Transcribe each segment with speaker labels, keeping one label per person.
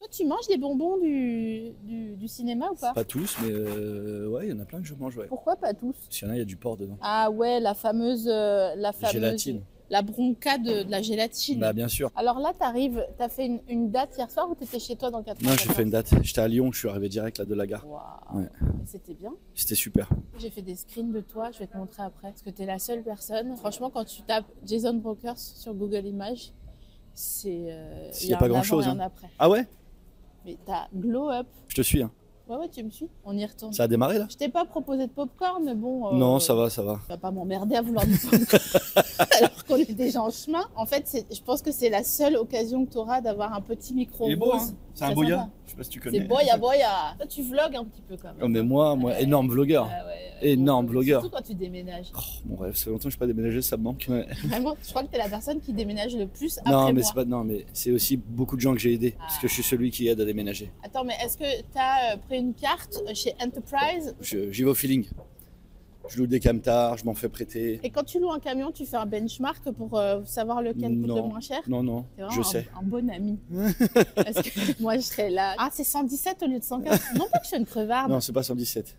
Speaker 1: Toi, tu manges des bonbons du cinéma ou pas?
Speaker 2: Pas tous, mais ouais, il y en a plein que je mange, ouais.
Speaker 1: Pourquoi pas tous?
Speaker 2: Parce qu'il y en a, il y a du porc dedans.
Speaker 1: Ah ouais, la fameuse
Speaker 2: Gélatine.
Speaker 1: la bronca de la gélatine.
Speaker 2: Bah bien sûr.
Speaker 1: Alors là, t'as fait une date hier soir ou t'étais chez toi dans le 94?
Speaker 2: Non, j'ai fait une date. J'étais à Lyon, je suis arrivé direct là de la gare.
Speaker 1: Waouh.
Speaker 2: Ouais.
Speaker 1: C'était bien.
Speaker 2: C'était super.
Speaker 1: J'ai fait des screens de toi, je vais te montrer après. Parce que t'es la seule personne. Franchement, quand tu tapes Jason Brokers sur Google Images, c'est.
Speaker 2: Il n'y a pas grand chose.
Speaker 1: Hein. Après.
Speaker 2: Ah ouais?
Speaker 1: Mais t'as glow up.
Speaker 2: Je te suis, hein.
Speaker 1: Ouais, tu me suis. On y retourne.
Speaker 2: Ça a démarré là?
Speaker 1: Je t'ai pas proposé de popcorn, mais bon.
Speaker 2: Non, ça va, ça va.
Speaker 1: Tu vas pas m'emmerder à vouloir du popcorn alors qu'on est déjà en chemin. En fait, je pense que c'est la seule occasion que tu auras d'avoir un petit micro.
Speaker 2: Il est beau,
Speaker 1: rose.
Speaker 2: hein. C'est un boya. Je sais pas si tu connais.
Speaker 1: C'est boya. Toi, tu vlogues un petit peu quand même.
Speaker 2: Oh, mais moi, énorme vlogueur. Énorme vlogueur.
Speaker 1: Surtout quand tu déménages.
Speaker 2: Oh, mon rêve, ça fait longtemps que je n'ai pas déménagé, ça me manque. Ouais.
Speaker 1: Vraiment, je crois que tu es la personne qui déménage le plus après
Speaker 2: Non, mais
Speaker 1: moi.
Speaker 2: c'est pas. Non, mais c'est aussi beaucoup de gens que j'ai aidés. Parce que je suis celui qui aide à déménager.
Speaker 1: Attends, mais est-ce que tu as pris une carte chez Enterprise?
Speaker 2: J'y vais au feeling. Je loue des camtars, je m'en fais prêter.
Speaker 1: Et quand tu loues un camion, tu fais un benchmark pour savoir lequel coûte le moins cher?
Speaker 2: Non, je sais.
Speaker 1: Un bon ami. Parce que moi, je serais là. Ah, c'est 117 au lieu de 115. Non pas que je suis une crevarde.
Speaker 2: Non, c'est pas 117.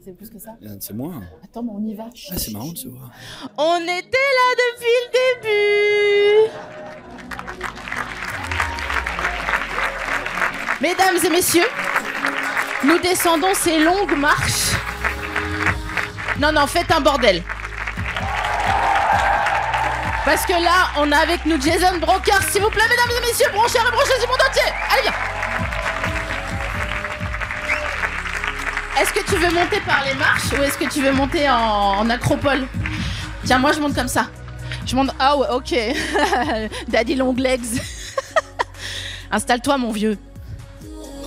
Speaker 1: C'est plus que ça.
Speaker 2: C'est moins.
Speaker 1: Attends, mais on y va.
Speaker 2: Ah, c'est marrant de se voir.
Speaker 1: On était là depuis le début. Mesdames et messieurs, nous descendons ces longues marches. Non, faites un bordel. Parce que là, on a avec nous Jason Brokers. S'il vous plaît, mesdames et messieurs, branchez et branchez du monde entier. Allez, viens. Est-ce que tu veux monter par les marches ou est-ce que tu veux monter en acropole? Tiens, moi, je monte comme ça. Je monte... Ah ouais, ok. Daddy long legs. Installe-toi, mon vieux.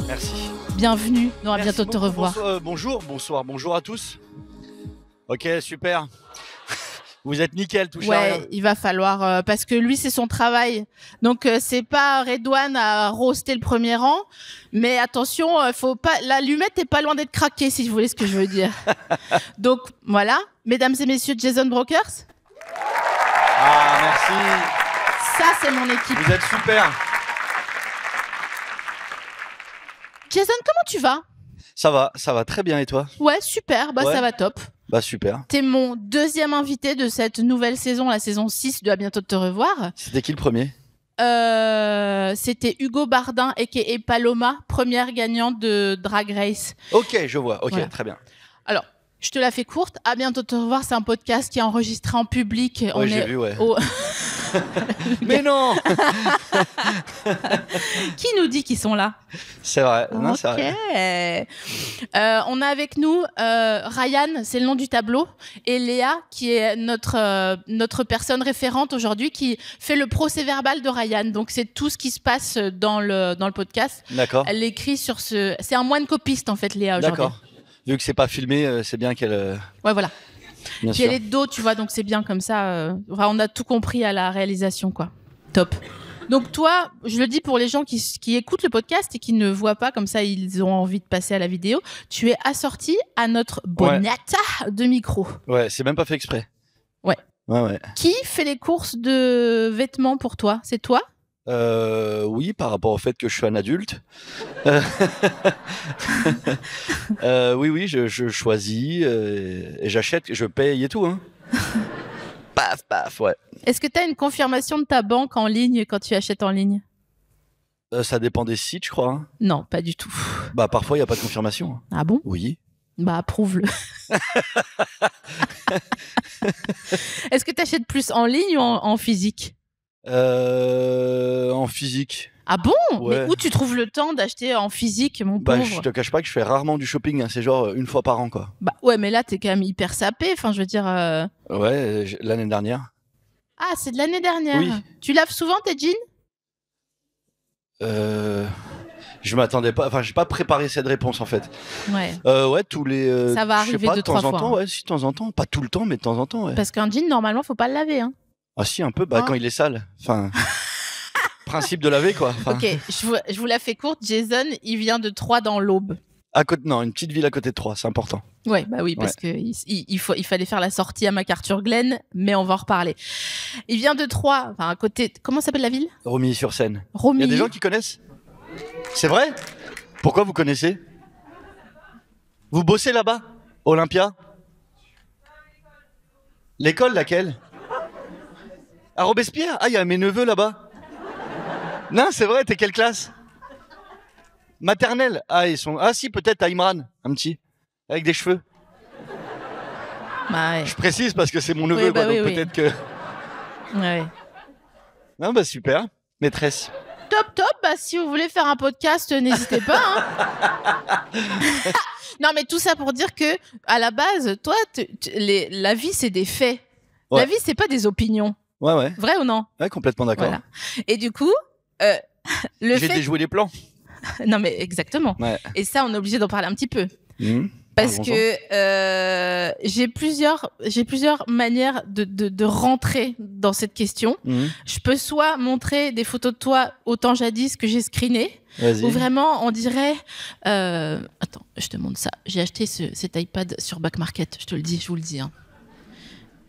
Speaker 3: Merci.
Speaker 1: Bienvenue. On va
Speaker 3: Merci
Speaker 1: bientôt te revoir.
Speaker 3: Bonjour à tous. Ok, super. Vous êtes nickel, touchez à rien.
Speaker 1: Ouais, il va falloir parce que lui c'est son travail. Donc c'est pas Redouane à roaster le premier rang, mais attention, faut pas l'allumette est pas loin d'être craquée si vous voulez ce que je veux dire. Donc voilà, mesdames et messieurs, Jason Brokers.
Speaker 3: Ah, merci.
Speaker 1: Ça c'est mon équipe.
Speaker 3: Vous êtes super.
Speaker 1: Jason, comment tu vas?
Speaker 3: Ça va très bien et toi?
Speaker 1: Ouais, super,
Speaker 3: Ouais.
Speaker 1: Ça va top.
Speaker 3: Bah super.
Speaker 1: T'es mon deuxième invité de cette nouvelle saison, la saison 6 de À bientôt de te revoir.
Speaker 3: C'était qui le premier?
Speaker 1: C'était Hugo Bardin aka Paloma, première gagnante de Drag Race.
Speaker 3: Ok, je vois. Ok,
Speaker 1: Voilà.
Speaker 3: très bien.
Speaker 1: Alors, je te la fais courte. À bientôt de te revoir, c'est un podcast qui est enregistré en public.
Speaker 3: Ouais, j'ai vu, ouais.
Speaker 1: Mais
Speaker 3: non.
Speaker 1: Qui nous dit qu'ils sont là?
Speaker 3: C'est vrai. Non,
Speaker 1: Ok.
Speaker 3: c'est vrai.
Speaker 1: On a avec nous Ryan, c'est le nom du tableau, et Léa, qui est notre personne référente aujourd'hui, qui fait le procès-verbal de Ryan. Donc, c'est tout ce qui se passe dans le podcast.
Speaker 3: D'accord.
Speaker 1: Elle l'écrit sur ce... C'est un moine copiste, en fait, Léa, aujourd'hui.
Speaker 3: D'accord. Vu que c'est pas filmé, c'est bien qu'elle.
Speaker 1: Ouais, voilà.
Speaker 3: Bien
Speaker 1: Puis
Speaker 3: sûr.
Speaker 1: elle est de dos, tu vois, donc c'est bien comme ça. Enfin, on a tout compris à la réalisation, quoi. Top. Donc toi, je le dis pour les gens qui écoutent le podcast et qui ne voient pas, comme ça ils ont envie de passer à la vidéo, tu es assorti à notre bonata de micro.
Speaker 3: Ouais, c'est même pas fait exprès.
Speaker 1: Ouais.
Speaker 3: Ouais.
Speaker 1: Qui fait les courses de vêtements pour toi? C'est toi?
Speaker 3: Oui, par rapport au fait que je suis un adulte. Oui, je choisis et j'achète, je paye et tout. Hein. Paf, ouais.
Speaker 1: Est-ce que tu as une confirmation de ta banque en ligne quand tu achètes en ligne?
Speaker 3: Ça dépend des sites, je crois. Hein.
Speaker 1: Non, pas du tout.
Speaker 3: Bah parfois il y a pas de confirmation.
Speaker 1: Ah bon?
Speaker 3: Oui.
Speaker 1: Bah approuve-le. Est-ce que tu achètes plus en ligne ou en physique?
Speaker 3: En physique.
Speaker 1: Ah bon?
Speaker 3: Ouais.
Speaker 1: Mais où tu trouves le temps d'acheter en physique, mon
Speaker 3: Bah
Speaker 1: pauvre?
Speaker 3: je te cache pas que je fais rarement du shopping. Hein. C'est genre une fois par an, quoi.
Speaker 1: Bah ouais, mais là, t'es quand même hyper sapé. Enfin, je veux dire...
Speaker 3: Ouais, l'année dernière.
Speaker 1: Ah, c'est de l'année dernière.
Speaker 3: Oui.
Speaker 1: Tu laves souvent tes jeans?
Speaker 3: Je m'attendais pas. Enfin, j'ai pas préparé cette réponse en fait.
Speaker 1: Ouais.
Speaker 3: Ouais, tous les.
Speaker 1: Ça va
Speaker 3: je sais
Speaker 1: arriver
Speaker 3: pas,
Speaker 1: deux,
Speaker 3: de temps
Speaker 1: trois
Speaker 3: en
Speaker 1: fois,
Speaker 3: temps.
Speaker 1: hein.
Speaker 3: Ouais, si de temps en temps, pas tout le temps, mais de temps en temps. Ouais.
Speaker 1: Parce qu'un jean, normalement, faut pas le laver. Hein.
Speaker 3: Ah si, un peu. Bah
Speaker 1: Hein
Speaker 3: quand il est sale. Enfin. Principe de laver quoi. Enfin,
Speaker 1: Ok, je vous la fais courte. Jason, il vient de Troyes dans l'Aube.
Speaker 3: à côté, non, une petite ville à côté de Troyes, c'est important.
Speaker 1: Ouais, bah oui, parce que il fallait faire la sortie à MacArthur-Glen, mais on va en reparler. Il vient de Troyes, enfin à côté. Comment s'appelle la ville?
Speaker 3: Romilly-sur-Seine. Il y
Speaker 1: Romilly.
Speaker 3: a des gens qui connaissent? C'est vrai? Pourquoi vous connaissez? Vous bossez là-bas? Olympia? L'école laquelle? À Robespierre? Ah, il y a mes neveux là-bas. Non, c'est vrai, t'es quelle classe? Maternelle? Ah, ils sont... Ah si, peut-être à Imran, un petit. Avec des cheveux.
Speaker 1: Bah ouais.
Speaker 3: Je précise parce que c'est mon neveu,
Speaker 1: Oui, bah
Speaker 3: quoi, donc
Speaker 1: oui,
Speaker 3: peut-être que...
Speaker 1: Ouais.
Speaker 3: Non, bah super. Maîtresse.
Speaker 1: Top. Bah, si vous voulez faire un podcast, n'hésitez pas. Hein. Non, mais tout ça pour dire que, à la base, toi, la vie, c'est des faits.
Speaker 3: Ouais.
Speaker 1: La vie, c'est pas des opinions.
Speaker 3: Ouais.
Speaker 1: Vrai ou non?
Speaker 3: Ouais, complètement d'accord.
Speaker 1: Voilà. Et du coup, le
Speaker 3: J'ai
Speaker 1: fait...
Speaker 3: déjoué les plans.
Speaker 1: Non, mais exactement.
Speaker 3: Ouais.
Speaker 1: Et ça, on est obligé d'en parler un petit peu. Parce
Speaker 3: Parlons-en.
Speaker 1: que j'ai plusieurs manières de rentrer dans cette question. Je peux soit montrer des photos de toi au temps jadis que j'ai screené,
Speaker 3: Vas-y.
Speaker 1: ou vraiment on dirait... Attends, je te montre ça. J'ai acheté cet iPad sur Back Market, je vous le dis. Hein.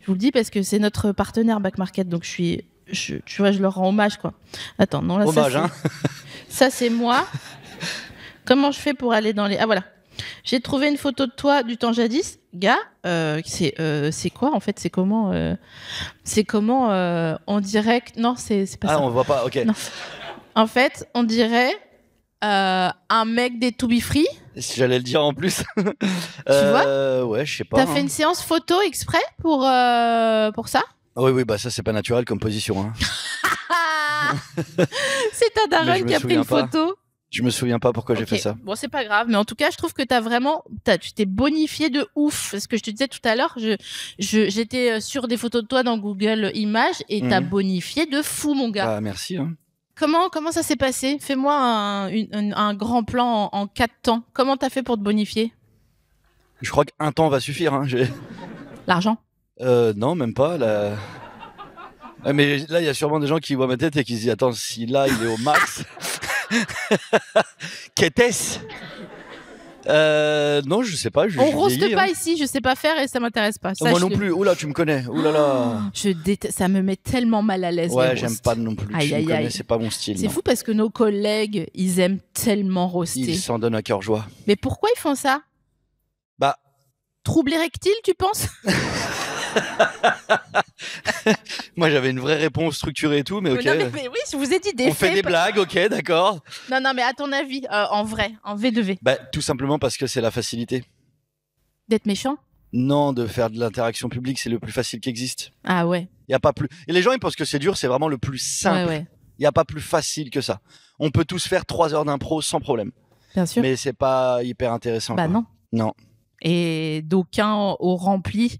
Speaker 1: Je vous le dis parce que c'est notre partenaire Back Market, donc tu vois, je leur rends hommage, quoi. Attends, non, là,
Speaker 3: Hommage,
Speaker 1: ça c'est moi. Comment je fais pour aller dans les... Ah, voilà. J'ai trouvé une photo de toi du temps jadis, gars. C'est quoi en fait? C'est comment on dirait que... Non, c'est pas ça.
Speaker 3: Ah, on voit pas, ok.
Speaker 1: Non. En fait, on dirait un mec des To Be Free.
Speaker 3: Si j'allais le dire en plus.
Speaker 1: Tu vois?
Speaker 3: Ouais, je sais pas.
Speaker 1: T'as fait une séance photo exprès pour ça?
Speaker 3: Oui, bah ça c'est pas naturel comme position. Hein.
Speaker 1: C'est ta
Speaker 3: Mais
Speaker 1: daronne
Speaker 3: je me
Speaker 1: qui a pris
Speaker 3: souviens
Speaker 1: une
Speaker 3: pas.
Speaker 1: photo.
Speaker 3: Je me souviens pas pourquoi j'ai
Speaker 1: Ok.
Speaker 3: fait ça.
Speaker 1: Bon, c'est pas grave, mais en tout cas, je trouve que tu t'es bonifié de ouf. Ce que je te disais tout à l'heure, j'étais sur des photos de toi dans Google Images et t'as bonifié de fou, mon gars.
Speaker 3: Bah, merci. Hein.
Speaker 1: Comment ça s'est passé? Fais-moi un grand plan en 4 temps. Comment t'as fait pour te bonifier?
Speaker 3: Je crois qu'un temps va suffire. Hein.
Speaker 1: L'argent?
Speaker 3: Non, même pas. Là... Ah, mais là, il y a sûrement des gens qui voient ma tête et qui se disent attends, si là, il est au max. Qu'était-ce? Non, je sais pas.
Speaker 1: On roste pas ici, je sais pas faire et ça m'intéresse pas.
Speaker 3: Moi non plus. Oula, tu me connais. Oula là.
Speaker 1: Ça me met tellement mal à l'aise.
Speaker 3: Ouais,
Speaker 1: les
Speaker 3: j'aime
Speaker 1: roasts.
Speaker 3: pas non plus. Tu me connais, c'est pas mon style.
Speaker 1: C'est fou parce que nos collègues, ils aiment tellement roaster.
Speaker 3: Ils s'en donnent à cœur joie.
Speaker 1: Mais pourquoi ils font ça?
Speaker 3: Bah.
Speaker 1: Trouble érectile, tu penses?
Speaker 3: Moi, j'avais une vraie réponse structurée et tout, mais ok.
Speaker 1: Non, mais oui, je vous ai dit des
Speaker 3: On fait des blagues, ok, d'accord.
Speaker 1: Non, mais à ton avis, en vrai, en V2V.
Speaker 3: Bah, tout simplement parce que c'est la facilité.
Speaker 1: D'être méchant?
Speaker 3: Non, de faire de l'interaction publique, c'est le plus facile qui existe.
Speaker 1: Ah ouais.
Speaker 3: Il y a pas plus. Et les gens, ils pensent que c'est dur, c'est vraiment le plus simple.
Speaker 1: Ouais.
Speaker 3: Il y a pas plus facile que ça. On peut tous faire 3 heures d'impro sans problème.
Speaker 1: Bien sûr.
Speaker 3: Mais c'est pas hyper intéressant.
Speaker 1: Bah
Speaker 3: quoi.
Speaker 1: non.
Speaker 3: Non.
Speaker 1: Et d'aucuns ont rempli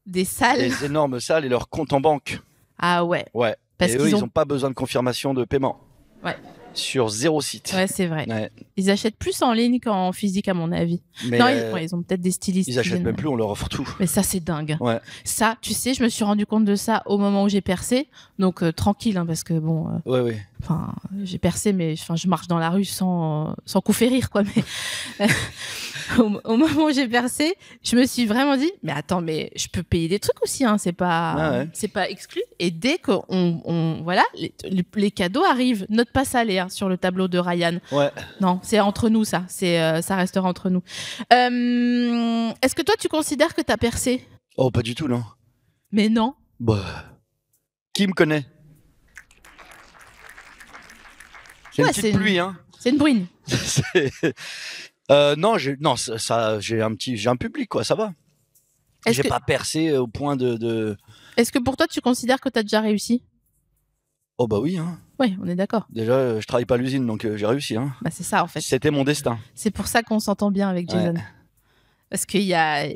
Speaker 1: des salles.
Speaker 3: Les énormes salles et leurs comptes en banque.
Speaker 1: Ah ouais.
Speaker 3: Ouais.
Speaker 1: Parce
Speaker 3: et eux, ils n'ont pas besoin de confirmation de paiement.
Speaker 1: Ouais.
Speaker 3: Sur 0 site.
Speaker 1: Ouais, c'est vrai.
Speaker 3: Ouais.
Speaker 1: Ils achètent plus en ligne qu'en physique, à mon avis.
Speaker 3: Mais
Speaker 1: Non, ils ont peut-être des stylistes.
Speaker 3: ils
Speaker 1: qui
Speaker 3: achètent
Speaker 1: viennent,
Speaker 3: même plus, on leur offre tout.
Speaker 1: Mais ça, c'est dingue.
Speaker 3: Ouais.
Speaker 1: Ça, tu sais, je me suis rendu compte de ça au moment où j'ai percé. Donc, tranquille, hein, parce que bon.
Speaker 3: Ouais.
Speaker 1: Enfin, j'ai percé, mais je marche dans la rue sans coup férir, quoi. Mais au moment où j'ai percé, je me suis vraiment dit, mais attends, mais je peux payer des trucs aussi, hein. C'est pas exclu. Et dès que voilà, les cadeaux arrivent, note pas ça, Léa, sur le tableau de Ryan.
Speaker 3: Ouais.
Speaker 1: Non, c'est entre nous, ça. Ça restera entre nous. Est-ce que toi, tu considères que t'as percé?
Speaker 3: Oh, pas du tout, non.
Speaker 1: Mais non.
Speaker 3: Bah. Qui me connaît? C'est une petite pluie, hein.
Speaker 1: C'est une bruine.
Speaker 3: Non, j'ai un public, quoi, ça va. J'ai pas percé au point de...
Speaker 1: Est-ce que pour toi, tu considères que tu as déjà réussi?
Speaker 3: Oh bah oui, hein.
Speaker 1: Oui, on est d'accord.
Speaker 3: Déjà, je travaille pas à l'usine, donc j'ai réussi, hein.
Speaker 1: Bah c'est ça, en fait.
Speaker 3: C'était mon destin.
Speaker 1: C'est pour ça qu'on s'entend bien avec Jason.
Speaker 3: Ouais.
Speaker 1: Parce qu'il y a...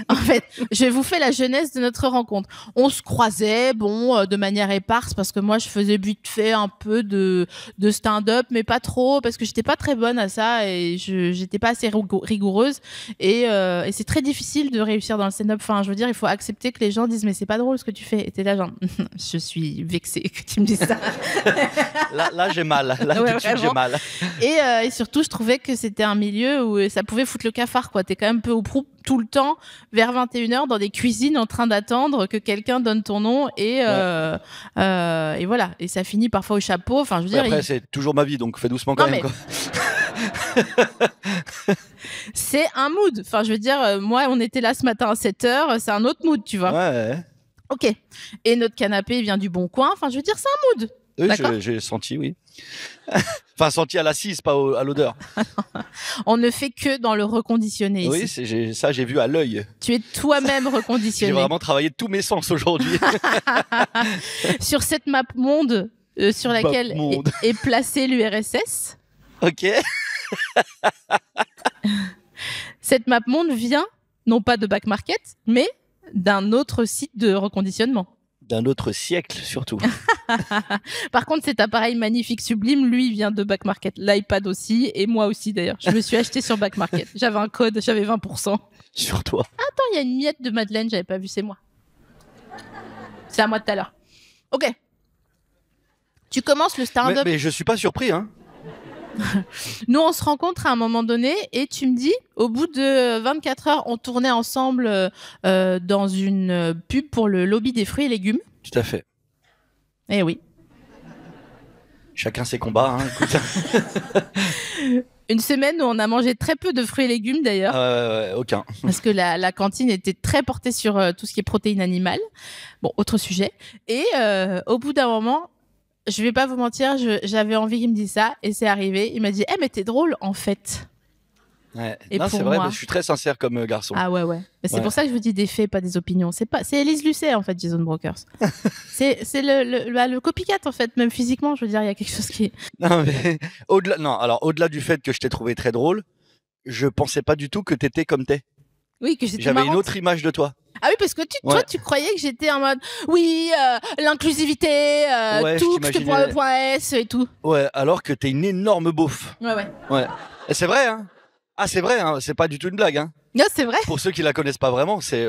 Speaker 1: En fait, je vous fais la jeunesse de notre rencontre. On se croisait, de manière éparse, parce que moi, je faisais vite fait un peu de stand-up, mais pas trop, parce que j'étais pas très bonne à ça et j'étais pas assez rigoureuse. Et c'est très difficile de réussir dans le stand-up. Enfin, je veux dire, il faut accepter que les gens disent, mais c'est pas drôle ce que tu fais. Et t'es là, genre, je suis vexée que tu me dises ça.
Speaker 3: là j'ai mal. Là,
Speaker 1: Ouais,
Speaker 3: tout de suite, j'ai mal.
Speaker 1: Et surtout, je trouvais que c'était un milieu où ça pouvait foutre le cafard, quoi. T'es quand même peu ou prou tout le temps vers 21h dans des cuisines en train d'attendre que quelqu'un donne ton nom et voilà. Et ça finit parfois au chapeau. Enfin, je veux dire,
Speaker 3: après, c'est toujours ma vie, donc fais doucement quand même. Quoi.
Speaker 1: C'est un mood. Enfin, je veux dire, moi, on était là ce matin à 7h, c'est un autre mood, tu vois.
Speaker 3: Ouais.
Speaker 1: Ok. Et notre canapé vient du Bon Coin. Enfin, je veux dire, c'est un mood.
Speaker 3: Oui, j'ai senti, oui. Enfin, senti à l'assise, pas à l'odeur.
Speaker 1: On ne fait que dans le reconditionné
Speaker 3: oui,
Speaker 1: ici.
Speaker 3: Ça, j'ai vu à l'œil.
Speaker 1: Tu es toi-même reconditionné.
Speaker 3: J'ai vraiment travaillé tous mes sens aujourd'hui.
Speaker 1: Sur cette map monde sur laquelle est placé l'URSS.
Speaker 3: Ok.
Speaker 1: Cette map monde vient, non pas de Back Market, mais d'un autre site de reconditionnement.
Speaker 3: D'un autre siècle, surtout.
Speaker 1: Par contre, cet appareil magnifique, sublime, lui, vient de Back Market. L'iPad aussi, et moi aussi, d'ailleurs. Je me suis acheté sur Back Market. J'avais un code, j'avais 20%.
Speaker 3: Sur toi.
Speaker 1: Attends, il y a une miette de Madeleine, j'avais pas vu, c'est moi. C'est à moi tout à l'heure. Ok. Tu commences le stand-up.
Speaker 3: Mais je suis pas surpris, hein.
Speaker 1: Nous, on se rencontre à un moment donné et tu me dis, au bout de 24 heures, on tournait ensemble dans une pub pour le lobby des fruits et légumes.
Speaker 3: Tout à fait.
Speaker 1: Eh oui.
Speaker 3: Chacun ses combats, hein, écoute.
Speaker 1: Une semaine où on a mangé très peu de fruits et légumes d'ailleurs.
Speaker 3: Ouais, aucun.
Speaker 1: Parce que la cantine était très portée sur tout ce qui est protéines animales. Bon, autre sujet. Et au bout d'un moment, je vais pas vous mentir, j'avais envie qu'il me dise ça et c'est arrivé. Il m'a dit, mais t'es drôle en fait.
Speaker 3: Ouais.
Speaker 1: Et
Speaker 3: non,
Speaker 1: pour
Speaker 3: c'est vrai,
Speaker 1: moi...
Speaker 3: mais je suis très sincère comme garçon.
Speaker 1: Ah ouais. Mais c'est pour ça que je vous dis des faits, pas des opinions. C'est Élise Lucet en fait, Jason Brokers. c'est le copycat en fait, même physiquement. Je veux dire, il y a quelque chose qui.
Speaker 3: Non, mais au-delà du fait que je t'ai trouvé très drôle, je pensais pas du tout que t'étais comme t'es.
Speaker 1: Oui, que j'étais
Speaker 3: J'avais
Speaker 1: marrante.
Speaker 3: une autre image de toi.
Speaker 1: Ah oui, parce que toi, tu croyais que j'étais en mode l'inclusivité, tout, que c'était pour le point S et tout.
Speaker 3: Ouais, alors que t'es une énorme beauf.
Speaker 1: Ouais.
Speaker 3: Et c'est vrai, hein. Ah, c'est vrai, hein. C'est pas du tout une blague, hein.
Speaker 1: Non, c'est vrai.
Speaker 3: Pour ceux qui la connaissent pas vraiment, c'est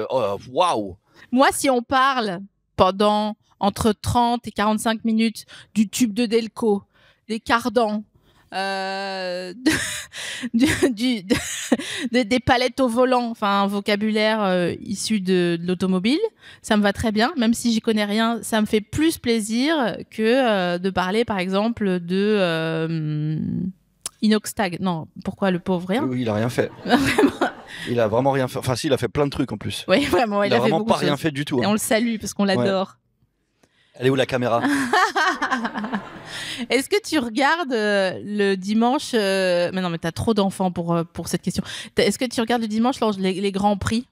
Speaker 3: waouh.
Speaker 1: Moi, si on parle pendant entre 30 et 45 minutes du tube de Delco, des cardans, des palettes au volant, enfin un vocabulaire issu de l'automobile, ça me va très bien, même si j'y connais rien, ça me fait plus plaisir que de parler par exemple de Inoxtag. Non, pourquoi le pauvre rien?
Speaker 3: Oui, il a rien fait. Il a vraiment rien fait. Enfin, si, il a fait plein de trucs en plus.
Speaker 1: Oui, vraiment, il a
Speaker 3: vraiment
Speaker 1: fait
Speaker 3: pas
Speaker 1: beaucoup de
Speaker 3: rien
Speaker 1: choses.
Speaker 3: fait du tout. Hein.
Speaker 1: Et on le salue parce qu'on l'adore.
Speaker 3: Ouais. Elle est où la caméra?
Speaker 1: Est-ce que tu regardes le dimanche Mais non, mais t'as trop d'enfants pour cette question. Est-ce que tu regardes le dimanche les grands prix?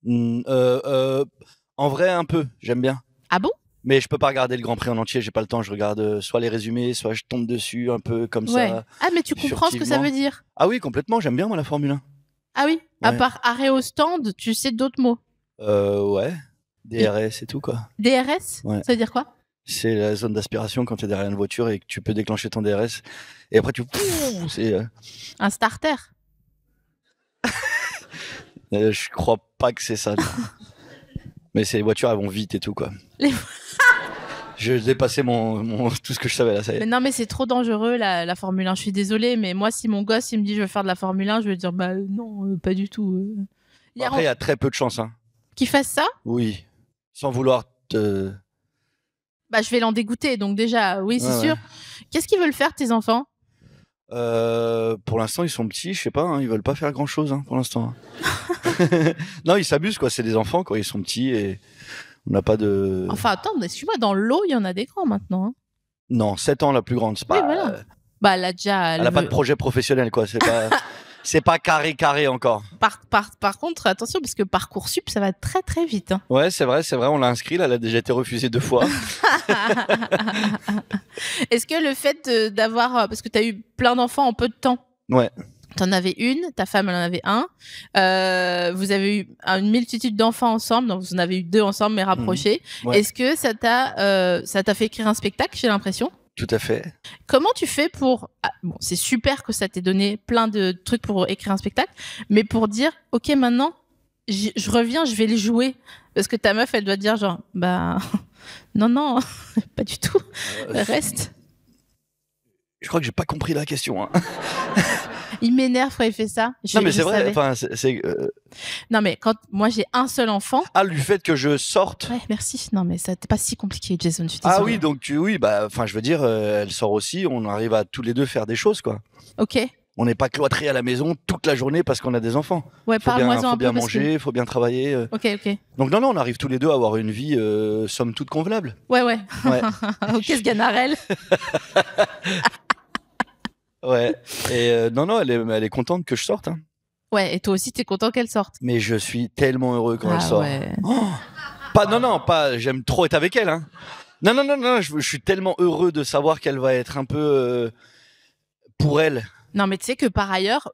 Speaker 3: En vrai, un peu. J'aime bien.
Speaker 1: Ah bon?
Speaker 3: Mais je peux pas regarder le Grand Prix en entier. J'ai pas le temps. Je regarde soit les résumés, soit je tombe dessus un peu comme ça.
Speaker 1: Ah, mais tu comprends ce que ça veut dire?
Speaker 3: Ah oui, complètement. J'aime bien moi la Formule 1.
Speaker 1: Ah oui.
Speaker 3: Ouais.
Speaker 1: À part arrêt au stand, tu sais d'autres mots?
Speaker 3: Ouais. DRS et tout quoi.
Speaker 1: DRS?
Speaker 3: Ouais.
Speaker 1: Ça veut dire quoi?
Speaker 3: C'est la zone d'aspiration quand tu es derrière une voiture et que tu peux déclencher ton DRS. Et après, c'est...
Speaker 1: Un starter?
Speaker 3: Je crois pas que c'est ça. Mais ces voitures, elles vont vite et tout, quoi. Je dépassais tout ce que je savais, là, ça y est.
Speaker 1: Mais non, mais c'est trop dangereux, la Formule 1. Je suis désolée, mais moi, si mon gosse, il me dit je veux faire de la Formule 1, je vais dire bah non, pas du tout.
Speaker 3: Après, il y a très peu de chance, hein.
Speaker 1: Qu'il fasse ça?
Speaker 3: Oui. Sans vouloir te...
Speaker 1: Bah, je vais l'en dégoûter, donc déjà, oui, c'est sûr. Qu'est-ce qu'ils veulent faire, tes enfants?
Speaker 3: Pour l'instant, ils sont petits, je sais pas, hein, ils veulent pas faire grand-chose, hein, pour l'instant. Non, ils s'amusent, quoi, c'est des enfants, quoi, ils sont petits et on n'a pas de...
Speaker 1: Enfin, attends, excuse-moi, dans l'eau, il y en a des grands, maintenant. Hein.
Speaker 3: Non, 7 ans, la plus grande, c'est pas...
Speaker 1: Oui, voilà. Bah, elle a déjà...
Speaker 3: Elle a pas de projet professionnel, quoi, c'est pas... C'est pas carré encore.
Speaker 1: Par contre, attention, parce que Parcoursup, ça va très très vite. Hein.
Speaker 3: Ouais, c'est vrai, on l'a inscrit, là, elle a déjà été refusée 2 fois.
Speaker 1: Est-ce que le fait d'avoir... Parce que tu as eu plein d'enfants en peu de temps.
Speaker 3: Ouais.
Speaker 1: T'en avais une, ta femme elle en avait un. Vous avez eu une multitude d'enfants ensemble, donc vous en avez eu 2 ensemble, mais rapprochés.
Speaker 3: Ouais.
Speaker 1: Est-ce que ça t'a fait écrire un spectacle, j'ai l'impression?
Speaker 3: Tout à fait.
Speaker 1: Comment tu fais pour... bon, c'est super que ça t'ait donné plein de trucs pour écrire un spectacle, mais pour dire, ok, maintenant, je reviens, je vais le jouer. Parce que ta meuf, elle doit dire genre, bah, non, pas du tout, reste.
Speaker 3: Je crois que j'ai pas compris la question. Hein.
Speaker 1: Il m'énerve quand il fait ça.
Speaker 3: Non, mais
Speaker 1: je
Speaker 3: c'est vrai.
Speaker 1: savais.
Speaker 3: Enfin,
Speaker 1: Non, mais quand moi j'ai un seul enfant.
Speaker 3: Ah, du fait que je sorte.
Speaker 1: Ouais, merci. Non, mais ça n'était pas si compliqué, Jason. Je suis
Speaker 3: Ah
Speaker 1: désolée.
Speaker 3: oui, donc oui, bah, enfin, je veux dire, elle sort aussi. On arrive à tous les deux faire des choses, quoi.
Speaker 1: Ok.
Speaker 3: On n'est pas cloîtrés à la maison toute la journée parce qu'on a des enfants.
Speaker 1: Ouais,
Speaker 3: Faut bien,
Speaker 1: parle-moi-en
Speaker 3: faut
Speaker 1: un
Speaker 3: bien
Speaker 1: peu. Parce que-
Speaker 3: manger, faut bien travailler.
Speaker 1: Ok, ok.
Speaker 3: Donc non, on arrive tous les deux à avoir une vie somme toute convenable.
Speaker 1: Ouais, ouais.
Speaker 3: Ouais.
Speaker 1: Ok, ce ganarelle.
Speaker 3: Ouais. Et non, elle est contente que je sorte. Hein.
Speaker 1: Ouais, et toi aussi, t'es content qu'elle sorte.
Speaker 3: Mais je suis tellement heureux quand
Speaker 1: Ah
Speaker 3: elle sort.
Speaker 1: ouais.
Speaker 3: Oh pas. J'aime trop être avec elle. Hein. Non. Je suis tellement heureux de savoir qu'elle va être un peu pour elle.
Speaker 1: Non, mais tu sais que par ailleurs,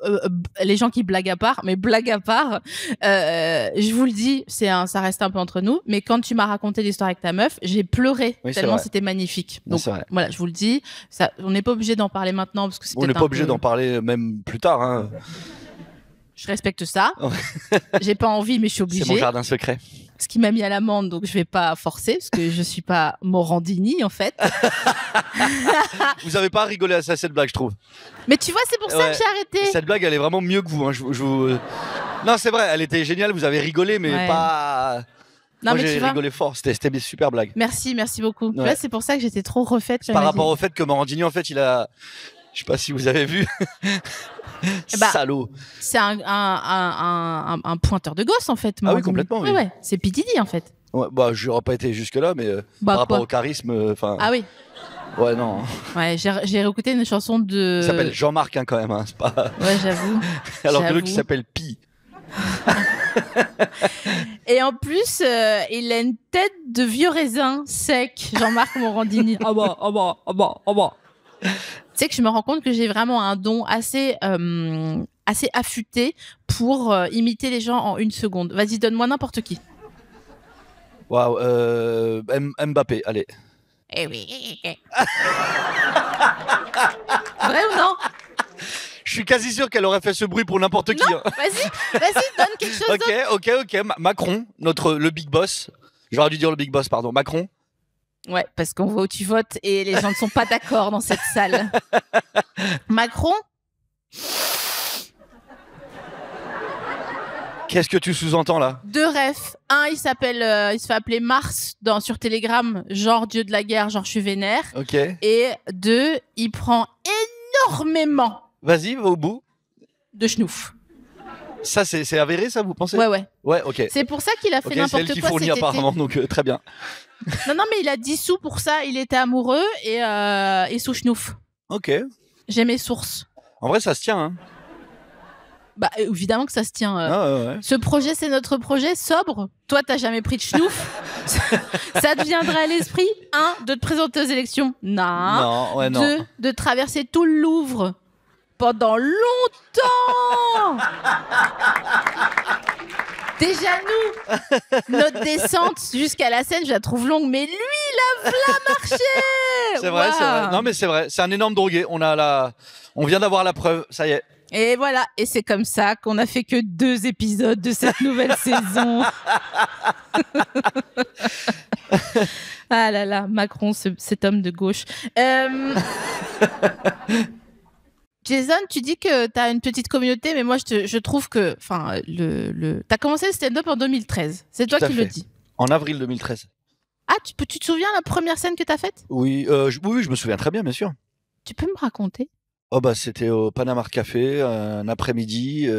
Speaker 1: les gens qui blaguent à part, mais blague à part, je vous le dis, ça reste un peu entre nous, mais quand tu m'as raconté l'histoire avec ta meuf, j'ai pleuré
Speaker 3: Oui, c'est
Speaker 1: tellement
Speaker 3: vrai.
Speaker 1: c'était magnifique.
Speaker 3: Non,
Speaker 1: Donc
Speaker 3: c'est vrai.
Speaker 1: voilà, je vous le dis, ça, on n'est pas obligé d'en parler maintenant parce que c'est
Speaker 3: On n'est
Speaker 1: peut-être
Speaker 3: pas
Speaker 1: un
Speaker 3: obligé
Speaker 1: peu-
Speaker 3: d'en parler même plus tard. Hein.
Speaker 1: Je respecte ça. J'ai pas envie, mais je suis
Speaker 3: C'est mon
Speaker 1: obligée.
Speaker 3: jardin secret.
Speaker 1: Ce qui m'a mis à l'amende, donc je vais pas forcer parce que je suis pas Morandini en fait.
Speaker 3: Vous avez pas rigolé à ça, cette blague, je trouve.
Speaker 1: Mais tu vois, c'est pour ça
Speaker 3: Ouais.
Speaker 1: que j'ai arrêté.
Speaker 3: Cette blague, elle est vraiment mieux que vous. Hein. Non, c'est vrai, elle était géniale. Vous avez rigolé, mais
Speaker 1: Ouais.
Speaker 3: pas.
Speaker 1: Non,
Speaker 3: Moi,
Speaker 1: mais
Speaker 3: j'ai
Speaker 1: tu vois.
Speaker 3: rigolé fort. C'était une super blague.
Speaker 1: Merci beaucoup. Tu
Speaker 3: Ouais.
Speaker 1: vois, c'est pour ça que j'étais trop refaite.
Speaker 3: Par rapport au fait que Morandini, en fait, il a. Je sais pas si vous avez vu.
Speaker 1: Bah,
Speaker 3: Salaud.
Speaker 1: C'est un pointeur de gosse en fait.
Speaker 3: Ah oui,
Speaker 1: Morandini.
Speaker 3: complètement, oui.
Speaker 1: Ouais, c'est P. Diddy en fait.
Speaker 3: Ouais, bah, j'aurais pas été jusque-là, mais
Speaker 1: Bah,
Speaker 3: par rapport
Speaker 1: quoi
Speaker 3: au charisme, enfin.
Speaker 1: Ah oui.
Speaker 3: Ouais, non.
Speaker 1: Ouais, j'ai réécouté une chanson de.
Speaker 3: Il s'appelle Jean-Marc, hein, quand même. Hein, c'est pas.
Speaker 1: Ouais, j'avoue.
Speaker 3: Alors que
Speaker 1: J'avoue.
Speaker 3: l'autre, il s'appelle Pi.
Speaker 1: Et en plus, il a une tête de vieux raisin sec, Jean-Marc Morandini. Ah bah. Tu sais que je me rends compte que j'ai vraiment un don assez affûté pour imiter les gens en 1 seconde. Vas-y, donne-moi n'importe qui.
Speaker 3: Waouh. Mbappé, allez.
Speaker 1: Eh oui. Vrai ou non?
Speaker 3: Je suis quasi sûr qu'elle aurait fait ce bruit pour n'importe qui. Hein.
Speaker 1: Vas-y, donne quelque chose d'autre.
Speaker 3: Ok. Macron, le big boss. J'aurais dû dire le big boss, pardon. Macron.
Speaker 1: Ouais, parce qu'on voit où tu votes et les gens ne sont pas d'accord dans cette salle. Macron?
Speaker 3: Qu'est-ce que tu sous-entends là?
Speaker 1: 2 refs. Un, il se fait appeler Mars sur Telegram, genre dieu de la guerre, genre je suis vénère.
Speaker 3: Ok.
Speaker 1: Et 2, il prend énormément
Speaker 3: Vas-y, va au bout.
Speaker 1: de schnouf.
Speaker 3: Ça, c'est avéré, ça, vous pensez?
Speaker 1: Ouais.
Speaker 3: Ouais, ok.
Speaker 1: C'est pour ça qu'il a fait
Speaker 3: Ok, c'est
Speaker 1: n'importe
Speaker 3: elle qui
Speaker 1: quoi
Speaker 3: fournit
Speaker 1: cet été.
Speaker 3: apparemment, donc très bien.
Speaker 1: Non, mais il a 10 sous pour ça. Il était amoureux et sous schnouf.
Speaker 3: Ok.
Speaker 1: J'ai mes sources.
Speaker 3: En vrai, ça se tient. Hein.
Speaker 1: Bah, évidemment que ça se tient.
Speaker 3: Ouais.
Speaker 1: Ce projet, c'est notre projet sobre. Toi, t'as jamais pris de schnouf. Ça te viendrait à l'esprit, 1, de te présenter aux élections. Non.
Speaker 3: Non.
Speaker 1: 2, de traverser tout le Louvre pendant longtemps. Déjà, nous, notre descente jusqu'à la Seine, je la trouve longue, mais lui, il a v'là marché.
Speaker 3: C'est vrai, c'est vrai.
Speaker 1: Waouh.
Speaker 3: Non, mais c'est vrai. C'est un énorme drogué. On vient d'avoir la preuve. Ça y est.
Speaker 1: Et voilà, et c'est comme ça qu'on a fait que 2 épisodes de cette nouvelle saison. Ah là là, Macron, cet homme de gauche. Jason, tu dis que tu as une petite communauté, mais moi je trouve que, enfin, t'as commencé le stand-up en 2013. C'est toi
Speaker 3: Tout à
Speaker 1: qui
Speaker 3: fait.
Speaker 1: le dis.
Speaker 3: En avril 2013.
Speaker 1: Ah, tu te souviens la première scène que t'as faite?
Speaker 3: Oui, oui, je me souviens très bien sûr.
Speaker 1: Tu peux me raconter?
Speaker 3: Oh bah c'était au Panama Café, un après-midi,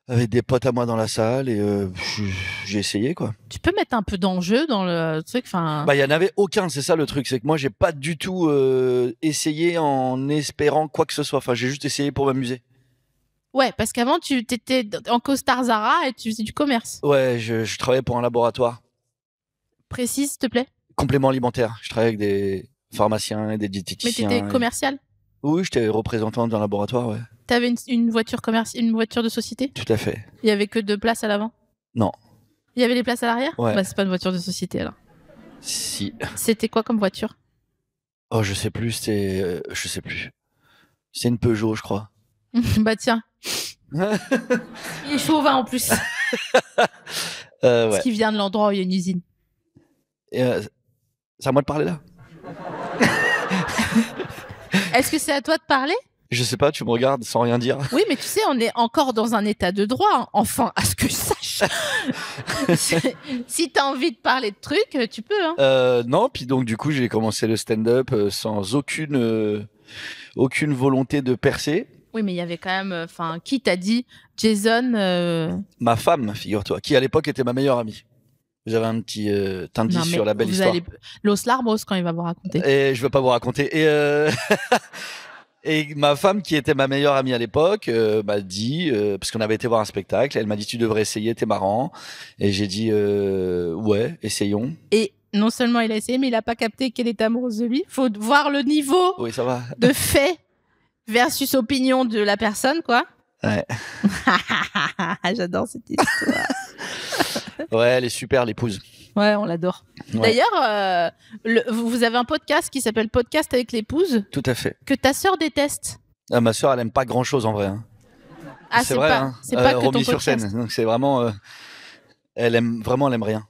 Speaker 3: avec des potes à moi dans la salle et j'ai essayé quoi.
Speaker 1: Tu peux mettre un peu d'enjeu dans le truc, enfin.
Speaker 3: Bah il y en avait aucun, c'est ça le truc, c'est que moi j'ai pas du tout essayé en espérant quoi que ce soit. Enfin j'ai juste essayé pour m'amuser.
Speaker 1: Ouais, parce qu'avant tu t'étais en costard Zara et tu faisais du commerce.
Speaker 3: Ouais, je travaillais pour un laboratoire.
Speaker 1: Précise, s'il te plaît.
Speaker 3: Complément alimentaire. Je travaillais avec des pharmaciens et des
Speaker 1: Mais
Speaker 3: diététiciens.
Speaker 1: t'étais commercial.
Speaker 3: Oui, j'étais représentant d'un laboratoire, ouais.
Speaker 1: T'avais une voiture une voiture de société.
Speaker 3: Tout à fait.
Speaker 1: Il y avait que 2 places à l'avant.
Speaker 3: Non.
Speaker 1: Il y avait les places à l'arrière.
Speaker 3: Ouais.
Speaker 1: Bah c'est pas une voiture de société alors.
Speaker 3: Si.
Speaker 1: C'était quoi comme voiture?
Speaker 3: Oh, je sais plus, je sais plus. C'est une Peugeot, je crois.
Speaker 1: Bah tiens. Il est chauvin en plus.
Speaker 3: Ouais.
Speaker 1: Parce qu'il vient de l'endroit où il y a une usine.
Speaker 3: Et, c'est à moi de parler là.
Speaker 1: Est-ce que c'est à toi de parler?
Speaker 3: Je sais pas, tu me regardes sans rien dire.
Speaker 1: Oui, mais tu sais, on est encore dans un état de droit, hein. Enfin, à ce que je sache. Si t'as envie de parler de trucs, tu peux. Hein.
Speaker 3: Non, puis donc du coup j'ai commencé le stand-up sans aucune volonté de percer.
Speaker 1: Oui, mais il y avait quand même. Enfin, qui t'a dit Jason
Speaker 3: Ma femme, figure-toi, qui à l'époque était ma meilleure amie. Vous avez un petit indice
Speaker 1: non, mais
Speaker 3: sur la belle
Speaker 1: vous
Speaker 3: histoire.
Speaker 1: allez Los Larmos quand il va vous raconter.
Speaker 3: Et je veux pas vous raconter. Et ma femme, qui était ma meilleure amie à l'époque, m'a dit, parce qu'on avait été voir un spectacle, elle m'a dit tu devrais essayer, t'es marrant. Et j'ai dit ouais, essayons.
Speaker 1: Et non seulement il a essayé, mais il a pas capté qu'elle est amoureuse de lui. Faut voir le niveau
Speaker 3: Oui, ça va.
Speaker 1: de fait versus opinion de la personne, quoi.
Speaker 3: Ouais.
Speaker 1: J'adore cette histoire.
Speaker 3: Ouais, elle est super, l'épouse.
Speaker 1: Ouais, on l'adore.
Speaker 3: Ouais.
Speaker 1: D'ailleurs, vous avez un podcast qui s'appelle Podcast avec l'épouse
Speaker 3: Tout à fait.
Speaker 1: que ta sœur déteste.
Speaker 3: Ah, ma sœur, elle aime pas grand-chose en vrai. Hein.
Speaker 1: Ah, c'est
Speaker 3: vrai.
Speaker 1: pas,
Speaker 3: Hein.
Speaker 1: c'est pas que ton
Speaker 3: Romy sur
Speaker 1: podcast.
Speaker 3: scène. Donc c'est vraiment, elle aime rien.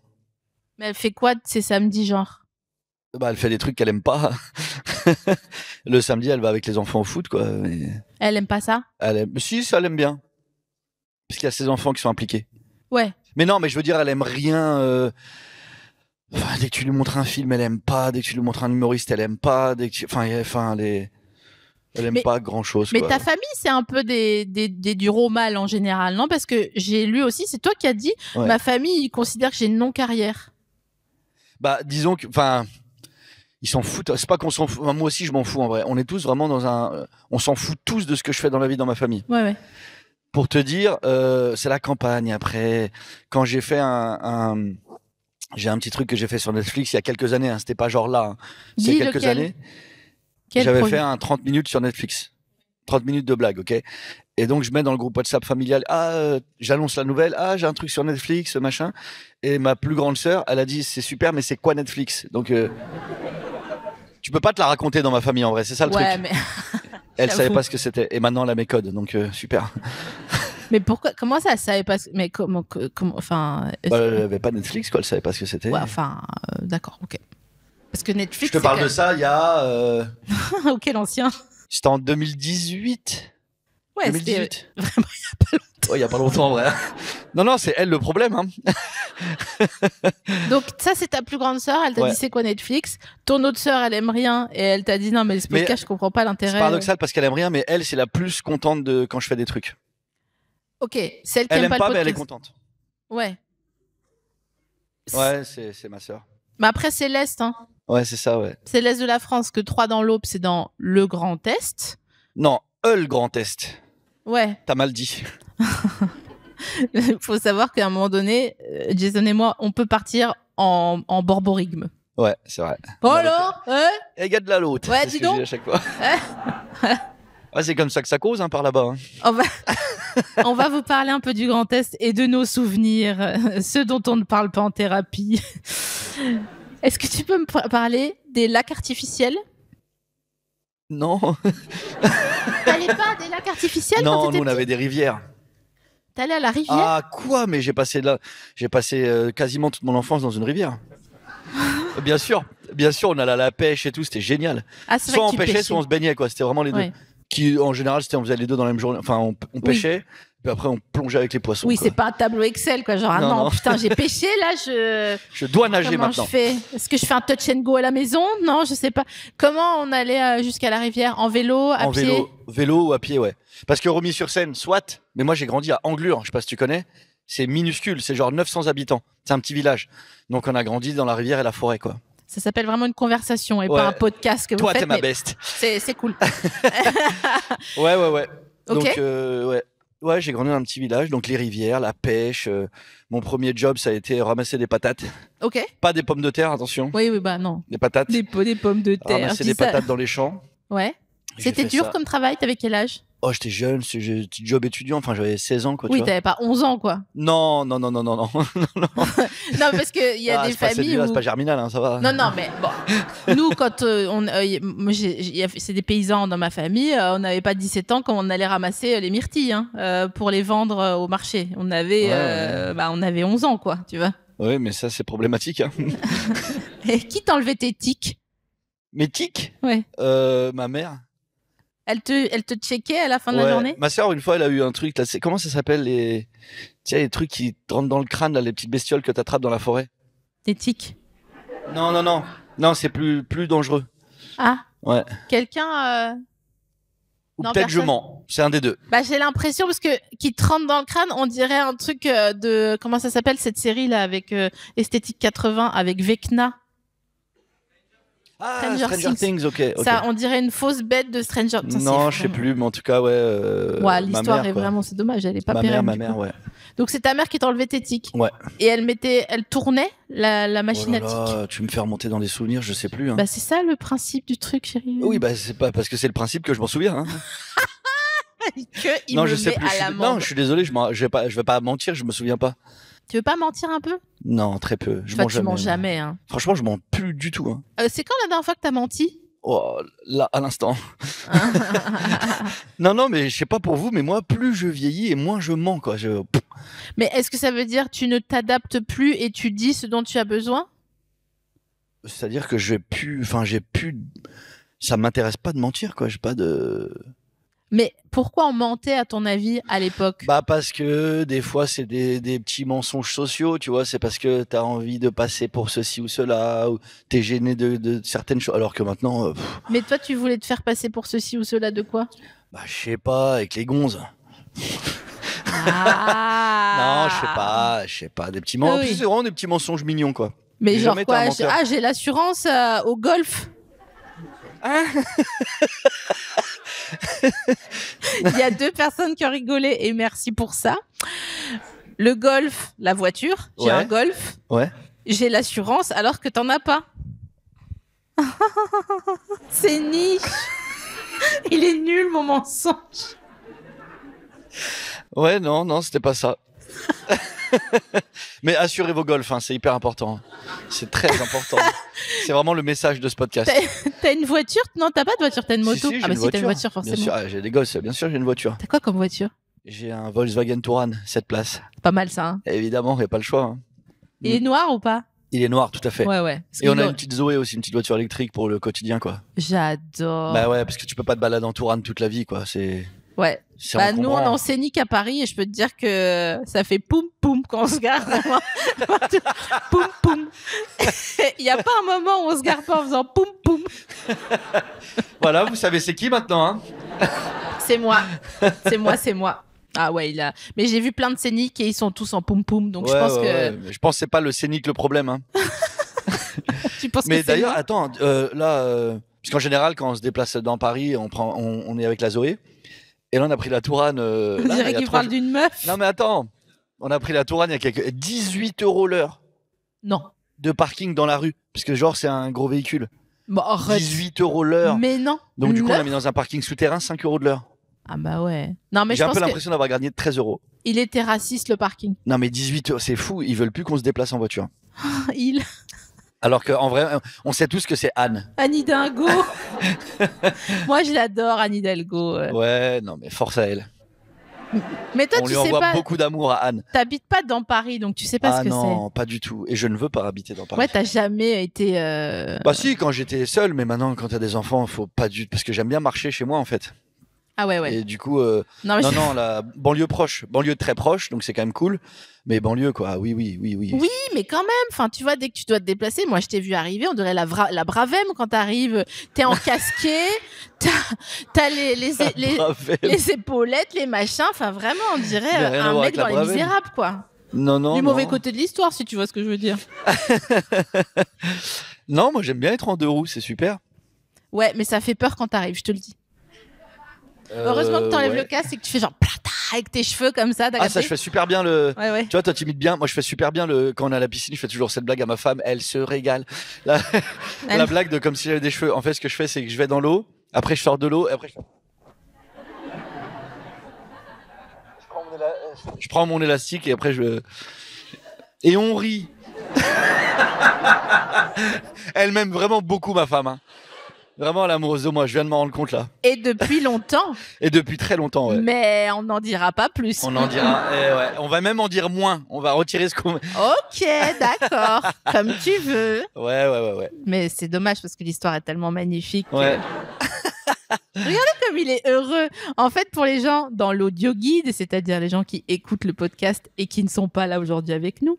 Speaker 1: Mais elle fait quoi de ces samedis, genre?
Speaker 3: Bah, elle fait des trucs qu'elle aime pas. Le samedi, elle va avec les enfants au foot, quoi. Mais
Speaker 1: Elle aime pas ça?
Speaker 3: si, ça, elle aime bien. Parce qu'il y a ses enfants qui sont impliqués.
Speaker 1: Ouais.
Speaker 3: Mais non, mais je veux dire, elle aime rien. Enfin, dès que tu lui montres un film, elle aime pas. Dès que tu lui montres un humoriste, elle aime pas. Elle aime
Speaker 1: Mais-
Speaker 3: pas grand-chose.
Speaker 1: Mais
Speaker 3: quoi.
Speaker 1: ta famille, c'est un peu des du romal en général, non? Parce que j'ai lu aussi, c'est toi qui as dit,
Speaker 3: Ouais.
Speaker 1: ma famille, ils considèrent que j'ai une non-carrière.
Speaker 3: Bah, disons que, enfin, ils s'en foutent. C'est pas qu'on s'en fout. Enfin, moi aussi, je m'en fous en vrai. On est tous vraiment dans on s'en fout tous de ce que je fais dans la vie, dans ma famille.
Speaker 1: Ouais, ouais.
Speaker 3: Pour te dire, c'est la campagne. Après, quand j'ai fait j'ai un petit truc que j'ai fait sur Netflix il y a quelques années. Hein, c'était pas genre là. Hein. C'est
Speaker 1: Dis
Speaker 3: quelques
Speaker 1: lequel.
Speaker 3: années.
Speaker 1: Quel
Speaker 3: J'avais
Speaker 1: projet?
Speaker 3: fait un 30 minutes sur Netflix. 30 minutes de blague, ok? Et donc, je mets dans le groupe WhatsApp familial, j'annonce la nouvelle, j'ai un truc sur Netflix, machin. Et ma plus grande sœur, elle a dit, c'est super, mais c'est quoi Netflix? Donc, tu peux pas te la raconter dans ma famille, en vrai, c'est ça le
Speaker 1: Ouais,
Speaker 3: truc.
Speaker 1: mais
Speaker 3: Elle savait
Speaker 1: j'avoue.
Speaker 3: pas ce que c'était. Et maintenant, elle a mes codes, donc super.
Speaker 1: mais pourquoi? Comment ça, elle savait pas? Mais comment? Enfin.
Speaker 3: Bah, elle avait pas Netflix, quoi, elle savait pas ce que c'était.
Speaker 1: Ouais, enfin, d'accord, ok. Parce que Netflix.
Speaker 3: Je te parle de ça, il y a...
Speaker 1: Ok, l'ancien.
Speaker 3: C'était en 2018.
Speaker 1: Ouais, c'était
Speaker 3: 2018.
Speaker 1: vraiment.
Speaker 3: Ouais, il y a pas longtemps, en vrai. Non, c'est elle le problème, hein.
Speaker 1: Donc ça, c'est ta plus grande sœur. Elle t'a
Speaker 3: Ouais.
Speaker 1: dit c'est quoi Netflix. Ton autre sœur, elle aime rien et elle t'a dit non mais ce
Speaker 3: Mais
Speaker 1: podcast, je comprends pas
Speaker 3: C'est
Speaker 1: l'intérêt.
Speaker 3: paradoxal parce qu'elle aime rien, mais elle, c'est la plus contente de quand je fais des trucs.
Speaker 1: Ok, celle qui
Speaker 3: Elle
Speaker 1: aime
Speaker 3: aime
Speaker 1: pas
Speaker 3: pas,
Speaker 1: le
Speaker 3: mais elle est
Speaker 1: podcast.
Speaker 3: contente.
Speaker 1: Ouais.
Speaker 3: Ouais, c'est ma sœur.
Speaker 1: Mais après, c'est l'Est. Hein.
Speaker 3: Ouais, c'est ça, ouais.
Speaker 1: C'est l'Est de la France. Que 3 dans l'Aube, c'est dans le Grand Est.
Speaker 3: Non, le Grand Est.
Speaker 1: Ouais.
Speaker 3: T'as mal dit.
Speaker 1: Il faut savoir qu'à un moment donné, Jason et moi, on peut partir en borborigme.
Speaker 3: Ouais, c'est vrai.
Speaker 1: Bon
Speaker 3: Non,
Speaker 1: alors ouais.
Speaker 3: Et il y a de la l'autre.
Speaker 1: Ouais,
Speaker 3: c'est
Speaker 1: dis
Speaker 3: ce que
Speaker 1: donc.
Speaker 3: je dis à chaque fois. Ouais, c'est comme ça que ça cause, hein, par là-bas. Hein.
Speaker 1: On va vous parler un peu du Grand Est et de nos souvenirs, ceux dont on ne parle pas en thérapie. Est-ce que tu peux me parler des lacs artificiels?
Speaker 3: Non.
Speaker 1: T'allais pas à des lacs artificiels quand
Speaker 3: Non,
Speaker 1: t'étais
Speaker 3: nous, on
Speaker 1: petit?
Speaker 3: avait des rivières.
Speaker 1: T'allais à la rivière?
Speaker 3: Ah, quoi? Mais j'ai passé quasiment toute mon enfance dans une rivière. Bien sûr, on allait à la pêche et tout, c'était génial.
Speaker 1: Ah, c'est
Speaker 3: Soit
Speaker 1: vrai
Speaker 3: on
Speaker 1: que tu
Speaker 3: pêchait,
Speaker 1: pêchais.
Speaker 3: soit on se baignait, quoi. C'était vraiment les deux.
Speaker 1: Ouais.
Speaker 3: Qui, en général, on faisait les deux dans la même journée. Enfin, on pêchait, puis après, on plongeait avec les poissons.
Speaker 1: Oui,
Speaker 3: quoi.
Speaker 1: c'est pas un tableau Excel, quoi. Genre, ah
Speaker 3: Non,
Speaker 1: non,
Speaker 3: non.
Speaker 1: putain, j'ai pêché, là,
Speaker 3: Je dois nager
Speaker 1: Comment
Speaker 3: maintenant.
Speaker 1: je fais? Est-ce que je fais un touch and go à la maison? Non, je sais pas. Comment on allait jusqu'à la rivière? En vélo, à
Speaker 3: En
Speaker 1: pied?
Speaker 3: vélo ou à pied, ouais. Parce que Romilly-sur-Seine, soit, mais moi j'ai grandi à Anglure, je sais pas si tu connais, c'est minuscule, c'est genre 900 habitants, c'est un petit village. Donc on a grandi dans la rivière et la forêt, quoi.
Speaker 1: Ça s'appelle vraiment une conversation et
Speaker 3: Ouais.
Speaker 1: pas un podcast que vous
Speaker 3: Toi,
Speaker 1: faites.
Speaker 3: t'es ma
Speaker 1: mais
Speaker 3: best.
Speaker 1: c'est cool.
Speaker 3: Ouais.
Speaker 1: Ok.
Speaker 3: Donc, ouais, j'ai grandi dans un petit village, donc les rivières, la pêche. Mon premier job, ça a été ramasser des patates.
Speaker 1: Ok.
Speaker 3: Pas des pommes de terre, attention.
Speaker 1: Oui, bah non.
Speaker 3: Des patates.
Speaker 1: Des pommes de terre.
Speaker 3: Ramasser
Speaker 1: je
Speaker 3: des
Speaker 1: dis ça.
Speaker 3: patates dans les champs.
Speaker 1: Ouais.
Speaker 3: J'ai
Speaker 1: C'était
Speaker 3: fait
Speaker 1: dur
Speaker 3: ça.
Speaker 1: comme travail. T'avais quel âge?
Speaker 3: Oh, j'étais jeune, c'est petit job étudiant, enfin j'avais 16 ans, quoi,
Speaker 1: Oui,
Speaker 3: tu vois.
Speaker 1: t'avais pas 11 ans, quoi.
Speaker 3: Non.
Speaker 1: Non, parce qu'il y a des
Speaker 3: c'est pas
Speaker 1: familles
Speaker 3: Cédula,
Speaker 1: où...
Speaker 3: c'est pas Germinal, hein, ça va.
Speaker 1: Non, mais bon. Nous, quand c'est des paysans dans ma famille, on n'avait pas 17 ans quand on allait ramasser les myrtilles pour les vendre au marché. On avait, on avait 11 ans, quoi, tu vois.
Speaker 3: Oui, mais ça, c'est problématique. Hein.
Speaker 1: Et qui t'enlevait tes tics?
Speaker 3: Mais tic,
Speaker 1: Ouais.
Speaker 3: ma mère.
Speaker 1: Elle te checkait à la fin de la
Speaker 3: Ouais.
Speaker 1: journée?
Speaker 3: Ma sœur, une fois, elle a eu un truc. Là, comment ça s'appelle les... Tu sais, les trucs qui te rentrent dans le crâne, là, les petites bestioles que t'attrapes dans la forêt.
Speaker 1: Des tics.
Speaker 3: Non. Non, c'est plus dangereux.
Speaker 1: Ah,
Speaker 3: Ouais.
Speaker 1: quelqu'un...
Speaker 3: Ou
Speaker 1: Non,
Speaker 3: peut-être je
Speaker 1: personne.
Speaker 3: mens. C'est un des deux.
Speaker 1: Bah, j'ai l'impression, parce que qui te rentre dans le crâne, on dirait un truc de... Comment ça s'appelle cette série là avec Esthétique 80 avec Vecna.
Speaker 3: Ah,
Speaker 1: Stranger
Speaker 3: Stranger Things, ok.
Speaker 1: Ça, on dirait une fausse bête de Stranger Things.
Speaker 3: Non, je sais plus, mais en tout cas, ouais.
Speaker 1: Ouais,
Speaker 3: ma
Speaker 1: l'histoire
Speaker 3: mère,
Speaker 1: est
Speaker 3: quoi.
Speaker 1: vraiment, c'est dommage, elle est pas
Speaker 3: Ma
Speaker 1: pérenne.
Speaker 3: mère,
Speaker 1: du
Speaker 3: ma mère,
Speaker 1: coup.
Speaker 3: ouais.
Speaker 1: Donc c'est ta mère qui t'enlevait tes tics.
Speaker 3: Ouais.
Speaker 1: Et elle tournait la machine
Speaker 3: Oh
Speaker 1: à
Speaker 3: là
Speaker 1: tics.
Speaker 3: là, tu me fais remonter dans des souvenirs, je sais plus. Hein.
Speaker 1: Bah c'est ça le principe du truc, chérie.
Speaker 3: Oui, bah c'est pas parce que c'est le principe que je m'en souviens. Hein.
Speaker 1: Que il
Speaker 3: Non,
Speaker 1: me
Speaker 3: je sais
Speaker 1: met
Speaker 3: plus.
Speaker 1: à
Speaker 3: Je suis...
Speaker 1: l'amende.
Speaker 3: Non, je suis désolé, je vais pas mentir, je me souviens pas.
Speaker 1: Tu veux pas mentir un peu?
Speaker 3: Non, très peu. Je
Speaker 1: Toi,
Speaker 3: mens
Speaker 1: tu
Speaker 3: jamais.
Speaker 1: mens
Speaker 3: non.
Speaker 1: jamais. Hein.
Speaker 3: Franchement, je mens plus du tout. Hein.
Speaker 1: C'est quand la dernière fois que t'as menti?
Speaker 3: Oh, là, à l'instant. Non, mais je sais pas pour vous, mais moi, plus je vieillis et moins je mens, quoi.
Speaker 1: Mais est-ce que ça veut dire tu ne t'adaptes plus et tu dis ce dont tu as besoin?
Speaker 3: C'est-à-dire que j'ai plus, ça m'intéresse pas de mentir, quoi. J'ai pas de.
Speaker 1: Mais pourquoi on mentait à ton avis à l'époque?
Speaker 3: Bah parce que des fois c'est des petits mensonges sociaux, tu vois, c'est parce que t'as envie de passer pour ceci ou cela, ou t'es gêné de certaines choses, alors que maintenant,
Speaker 1: Mais toi, tu voulais te faire passer pour ceci ou cela de quoi?
Speaker 3: bah je sais pas, avec les gonzes.
Speaker 1: Ah.
Speaker 3: Non, je sais pas, des petits
Speaker 1: Ah
Speaker 3: en
Speaker 1: oui.
Speaker 3: plus c'est vraiment des petits mensonges mignons, quoi.
Speaker 1: Mais
Speaker 3: J'ai
Speaker 1: genre
Speaker 3: jamais été un
Speaker 1: quoi?
Speaker 3: menteur.
Speaker 1: Ah, j'ai l'assurance au golf. Il y a 2 personnes qui ont rigolé et merci pour ça. Le golf, la voiture, j'ai
Speaker 3: Ouais.
Speaker 1: un golf,
Speaker 3: Ouais.
Speaker 1: j'ai l'assurance alors que t'en as pas. C'est niche. Il est nul mon mensonge.
Speaker 3: Ouais, non, c'était pas ça. Mais assurez vos golfs, hein, c'est hyper important. C'est très important. C'est vraiment le message de ce podcast.
Speaker 1: T'as une voiture? Non, t'as pas de voiture, t'as une moto.
Speaker 3: Si, j'ai
Speaker 1: Ah bah
Speaker 3: une
Speaker 1: si, t'as une
Speaker 3: voiture.
Speaker 1: voiture forcément.
Speaker 3: Bien sûr, j'ai des gosses, bien sûr j'ai une voiture.
Speaker 1: T'as quoi comme voiture?
Speaker 3: J'ai un Volkswagen Touran, 7 places.
Speaker 1: Pas mal ça. Hein.
Speaker 3: Évidemment, il n'y a pas le choix. Hein.
Speaker 1: Il est noir ou pas?
Speaker 3: Il est noir, tout à fait.
Speaker 1: Ouais. Parce
Speaker 3: Et on
Speaker 1: qu'il
Speaker 3: a
Speaker 1: doit-
Speaker 3: une petite Zoé aussi, une petite voiture électrique pour le quotidien, quoi.
Speaker 1: J'adore.
Speaker 3: Bah ouais, parce que tu peux pas te balader en Touran toute la vie, quoi.
Speaker 1: Ouais.
Speaker 3: C'est
Speaker 1: Bah, nous, on est
Speaker 3: encombrant.
Speaker 1: en scénique à Paris et je peux te dire que ça fait poum poum quand on se gare. Vraiment. Poum poum. Il n'y a pas un moment où on se gare pas en faisant poum poum.
Speaker 3: Voilà, vous savez c'est qui maintenant, hein.
Speaker 1: C'est moi. C'est moi. Ah ouais, il a. Mais j'ai vu plein de scéniques et ils sont tous en poum poum. Donc je
Speaker 3: Ouais,
Speaker 1: pense
Speaker 3: ouais,
Speaker 1: que.
Speaker 3: ouais. Mais je pense que c'est pas le scénique le problème, hein.
Speaker 1: Tu penses
Speaker 3: Mais
Speaker 1: que c'est
Speaker 3: d'ailleurs,
Speaker 1: moi
Speaker 3: attends, parce qu'en général, quand on se déplace dans Paris, on est avec la Zoé. Et là, on a pris la Touran.
Speaker 1: On
Speaker 3: là, il y
Speaker 1: dirait
Speaker 3: a
Speaker 1: qu'il
Speaker 3: 3
Speaker 1: parle d'une meuf.
Speaker 3: Non, mais attends. On a pris la Touran il y a 18 € l'heure
Speaker 1: Non.
Speaker 3: de parking dans la rue. Parce que, genre, c'est un gros véhicule.
Speaker 1: Bon, arrête.
Speaker 3: 18 € l'heure.
Speaker 1: Mais non.
Speaker 3: Donc, du coup, on
Speaker 1: L'heure
Speaker 3: a mis dans un parking souterrain 5 € de l'heure.
Speaker 1: Ah bah ouais. Non, mais je
Speaker 3: J'ai un
Speaker 1: pense
Speaker 3: peu l'impression d'avoir gagné 13 €.
Speaker 1: qu'il était raciste le parking.
Speaker 3: Non, mais 18 €, c'est fou. Ils veulent plus qu'on se déplace en voiture.
Speaker 1: Il.
Speaker 3: Alors qu'en vrai, on sait tous que c'est Anne.
Speaker 1: Anne Hidalgo. Moi, je l'adore, Anne Hidalgo.
Speaker 3: Ouais, non, mais force à elle.
Speaker 1: Mais toi,
Speaker 3: On
Speaker 1: tu
Speaker 3: lui
Speaker 1: sais
Speaker 3: envoie
Speaker 1: pas.
Speaker 3: beaucoup d'amour à Anne.
Speaker 1: T'habites pas dans Paris, donc tu sais pas
Speaker 3: Ah
Speaker 1: ce que
Speaker 3: non, pas du tout. Et je ne veux pas habiter dans
Speaker 1: c'est.
Speaker 3: Paris.
Speaker 1: Ouais, t'as jamais été.
Speaker 3: Bah si, quand j'étais seul, mais maintenant, quand t'as des enfants, faut pas du... Parce que j'aime bien marcher chez moi, en fait.
Speaker 1: Ah ouais.
Speaker 3: Et du coup,
Speaker 1: Non, mais
Speaker 3: non, la banlieue proche, banlieue très proche, donc c'est quand même cool. Mais banlieue, quoi, oui.
Speaker 1: Oui, mais quand même. Enfin, tu vois, dès que tu dois te déplacer, moi, je t'ai vu arriver, on dirait la Bravem quand t'arrives. T'es en casquet, t'as les épaulettes, les machins. Enfin, vraiment, on dirait
Speaker 3: Mais rien à
Speaker 1: un
Speaker 3: voir
Speaker 1: mec
Speaker 3: avec la
Speaker 1: dans Les
Speaker 3: Bravem.
Speaker 1: Misérables, quoi.
Speaker 3: Non.
Speaker 1: Du mauvais côté de l'histoire, si tu vois ce que je veux dire.
Speaker 3: Non, moi j'aime bien être en 2 roues, c'est super.
Speaker 1: Ouais, mais ça fait peur quand t'arrives, je te le dis. Heureusement que t'enlèves
Speaker 3: ouais.
Speaker 1: le casque et que tu fais genre plata avec tes cheveux comme ça. t'as
Speaker 3: Ah, ça,
Speaker 1: capté
Speaker 3: je fais super bien le.
Speaker 1: Ouais.
Speaker 3: Tu vois, toi, tu imites bien. Moi, je fais super bien le. Quand on est à la piscine, je fais toujours cette blague à ma femme. Elle se régale. La,
Speaker 1: Elle-
Speaker 3: la blague de comme si j'avais des cheveux. En fait, ce que je fais, c'est que je vais dans l'eau. Après, je sors de l'eau. Et après, je prends mon élastique et après, Et on rit. Elle m'aime vraiment beaucoup, ma femme. Hein. Vraiment, elle est amoureuse de moi. Je viens de m'en rendre compte là.
Speaker 1: Et depuis longtemps.
Speaker 3: Et depuis très longtemps, ouais.
Speaker 1: Mais on n'en dira pas plus.
Speaker 3: On en dira. Ouais. On va même en dire moins. On va retirer ce qu'on.
Speaker 1: Ok, d'accord. Comme tu veux.
Speaker 3: Ouais.
Speaker 1: Mais c'est dommage parce que l'histoire est tellement magnifique.
Speaker 3: Ouais.
Speaker 1: Comme il est heureux. En fait, pour les gens dans l'audio guide, c'est-à-dire les gens qui écoutent le podcast et qui ne sont pas là aujourd'hui avec nous,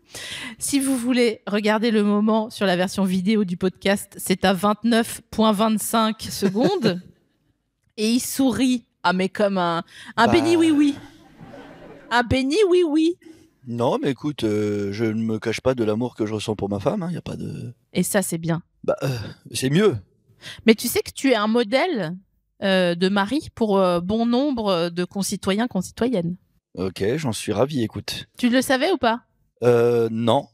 Speaker 1: si vous voulez regarder le moment sur la version vidéo du podcast, c'est à 29,25 secondes. Et il sourit. Ah, mais comme un béni oui-oui. Un béni oui-oui.
Speaker 3: Non, mais écoute, je ne me cache pas de l'amour que je ressens pour ma femme. Il y a pas de.
Speaker 1: Et ça, c'est bien.
Speaker 3: C'est mieux.
Speaker 1: Mais tu sais que tu es un modèle de mari pour bon nombre de concitoyens, concitoyennes.
Speaker 3: Ok, j'en suis ravi, écoute.
Speaker 1: Tu le savais ou pas?
Speaker 3: Non.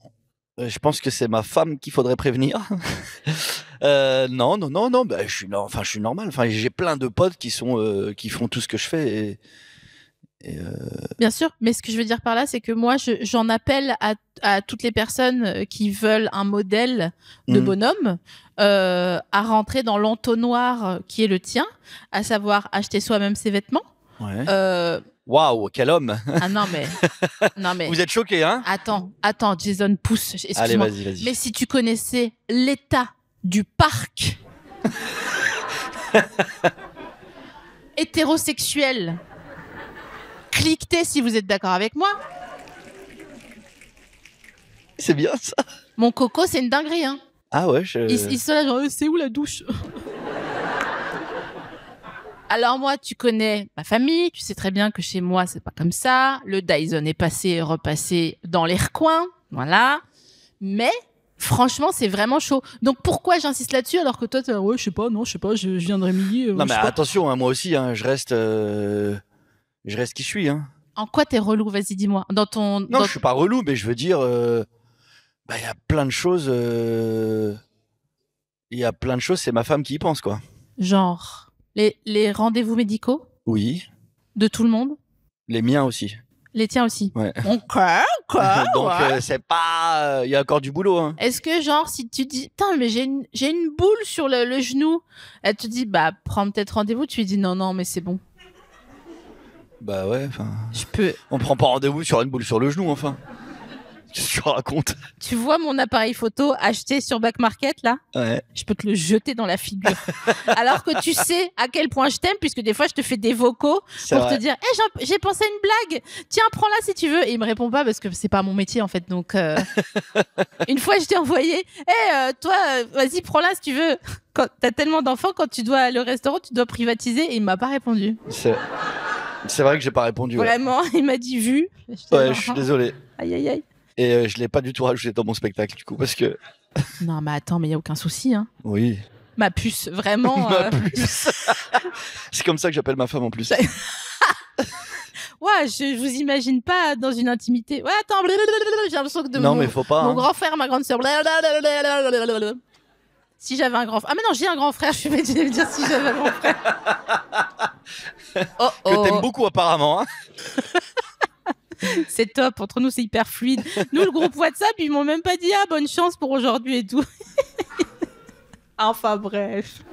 Speaker 3: Je pense que c'est ma femme qu'il faudrait prévenir. Non. Je suis normal. Enfin, j'ai plein de potes qui font tout ce que je fais.
Speaker 1: Bien sûr, mais ce que je veux dire par là, c'est que moi, j'en appelle à toutes les personnes qui veulent un modèle de bonhomme à rentrer dans l'entonnoir qui est le tien, à savoir acheter soi-même ses vêtements.
Speaker 3: Ouais. Waouh, quel homme!
Speaker 1: Ah non mais.
Speaker 3: Vous êtes choqués, hein?
Speaker 1: Attends, Jason, pousse. Excuse-moi.
Speaker 3: Allez, vas-y.
Speaker 1: Mais si tu connaissais l'état du parc hétérosexuel, cliquez si vous êtes d'accord avec moi.
Speaker 3: C'est bien ça.
Speaker 1: Mon coco, c'est une dinguerie, hein.
Speaker 3: Ah ouais,
Speaker 1: Ils sont là genre, c'est où la douche? Alors moi, tu connais ma famille, tu sais très bien que chez moi, c'est pas comme ça. Le Dyson est passé et repassé dans les recoins, voilà. Mais franchement, c'est vraiment chaud. Donc pourquoi j'insiste là-dessus alors que toi, ouais, je sais pas, je viendrai midi.
Speaker 3: Non mais attention, hein, moi aussi, hein, je reste qui je suis, hein.
Speaker 1: En quoi t'es relou? Vas-y, dis-moi.
Speaker 3: Non, je suis pas relou, mais je veux dire, y a plein de choses. Il y a plein de choses, c'est ma femme qui y pense, quoi.
Speaker 1: Genre les rendez-vous médicaux
Speaker 3: Oui.
Speaker 1: de tout le monde.
Speaker 3: Les miens aussi.
Speaker 1: Les tiens aussi.
Speaker 3: Ouais.
Speaker 1: Quoi
Speaker 3: Donc
Speaker 1: ouais.
Speaker 3: c'est pas, il y a encore du boulot, hein.
Speaker 1: Est-ce que genre si tu dis, putain mais j'ai une boule sur le genou, elle te dit bah prends peut-être rendez-vous, tu lui dis non mais c'est bon.
Speaker 3: Bah ouais, enfin.
Speaker 1: Je peux.
Speaker 3: On prend pas rendez-vous sur une boule sur le genou, enfin. Qu'est-ce que tu racontes?
Speaker 1: Tu vois mon appareil photo acheté sur Back Market là?
Speaker 3: Ouais.
Speaker 1: Je peux te le jeter dans la figure. Alors que tu sais à quel point je t'aime, puisque des fois je te fais des vocaux pour te dire j'ai pensé à une blague, tiens prends-la si tu veux. Et il me répond pas parce que c'est pas mon métier en fait. Donc une fois je t'ai envoyé toi vas-y prends-la si tu veux. Quand t'as tellement d'enfants, quand tu dois aller au restaurant, tu dois privatiser, et il m'a pas répondu.
Speaker 3: C'est vrai que j'ai pas répondu.
Speaker 1: Vraiment, il m'a dit vu.
Speaker 3: Ouais, je suis désolé.
Speaker 1: Aïe.
Speaker 3: Et je l'ai pas du tout rajouté dans mon spectacle du coup parce que.
Speaker 1: Non mais attends, mais il y a aucun souci, hein.
Speaker 3: Oui.
Speaker 1: Ma puce, vraiment.
Speaker 3: Ma puce. C'est comme ça que j'appelle ma femme en plus.
Speaker 1: Ouais, je vous imagine pas dans une intimité. Ouais, attends, j'ai l'impression que
Speaker 3: mais faut pas.
Speaker 1: Mon
Speaker 3: hein.
Speaker 1: grand frère, ma grande sœur. Si j'avais un grand frère. Ah, mais non, j'ai un grand frère, je vais dire si j'avais un grand frère.
Speaker 3: Que t'aimes beaucoup apparemment. Hein.
Speaker 1: C'est top, entre nous c'est hyper fluide. Nous, le groupe WhatsApp, ils m'ont même pas dit bonne chance pour aujourd'hui et tout. Enfin bref.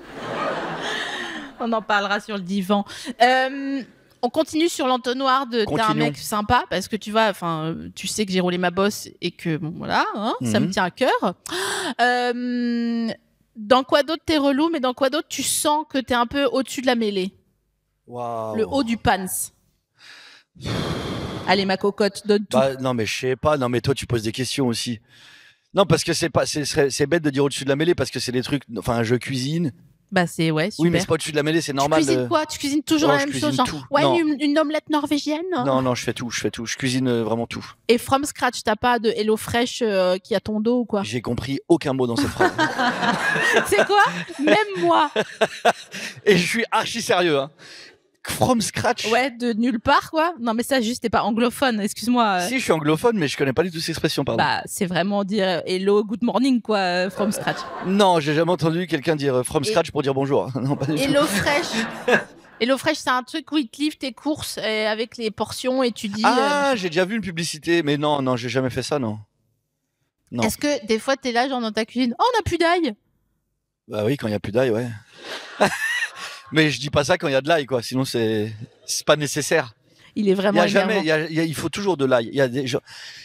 Speaker 1: On en parlera sur le divan. On continue sur l'entonnoir t'es un mec sympa parce que tu vois, enfin, tu sais que j'ai roulé ma bosse et que bon voilà, hein, ça me tient à cœur. Dans quoi d'autre t'es relou, mais dans quoi d'autre tu sens que t'es un peu au-dessus de la mêlée?
Speaker 3: Wow.
Speaker 1: Le haut du pants. Allez ma cocotte, donne tout.
Speaker 3: Non mais je sais pas, non mais toi tu poses des questions aussi. Non parce que c'est bête de dire au-dessus de la mêlée parce que c'est des trucs, enfin je cuisine.
Speaker 1: Bah c'est ouais, super.
Speaker 3: Oui mais c'est pas au-dessus de la mêlée, c'est normal.
Speaker 1: Tu cuisines quoi? Tu cuisines toujours la même chose, genre une omelette norvégienne?
Speaker 3: Non, je fais tout, je cuisine vraiment tout.
Speaker 1: Et from scratch, t'as pas de HelloFresh qui a ton dos ou quoi?
Speaker 3: J'ai compris aucun mot dans cette phrase.
Speaker 1: C'est quoi? Même moi.
Speaker 3: Et je suis archi sérieux, hein. From scratch.
Speaker 1: Ouais, de nulle part, quoi. Non, mais ça, juste, t'es pas anglophone, excuse-moi.
Speaker 3: Si, je suis anglophone, mais je connais pas du tout cette expression, pardon.
Speaker 1: Bah, c'est vraiment dire hello, good morning, quoi, from scratch.
Speaker 3: Non, j'ai jamais entendu quelqu'un dire from scratch pour dire bonjour. Non, pas du tout.
Speaker 1: Hello Fresh. Hello Fresh, c'est un truc où ils te livrent tes courses avec les portions et tu dis.
Speaker 3: Ah, j'ai déjà vu une publicité, mais non, j'ai jamais fait ça, non.
Speaker 1: Est-ce que des fois, t'es là, genre dans ta cuisine, on n'a plus d'ail?
Speaker 3: Bah oui, quand il y a plus d'ail, ouais. Mais je dis pas ça quand il y a de l'ail, quoi. Sinon, c'est pas nécessaire.
Speaker 1: Il est vraiment énervant.
Speaker 3: Il faut toujours de l'ail. Il y a des gens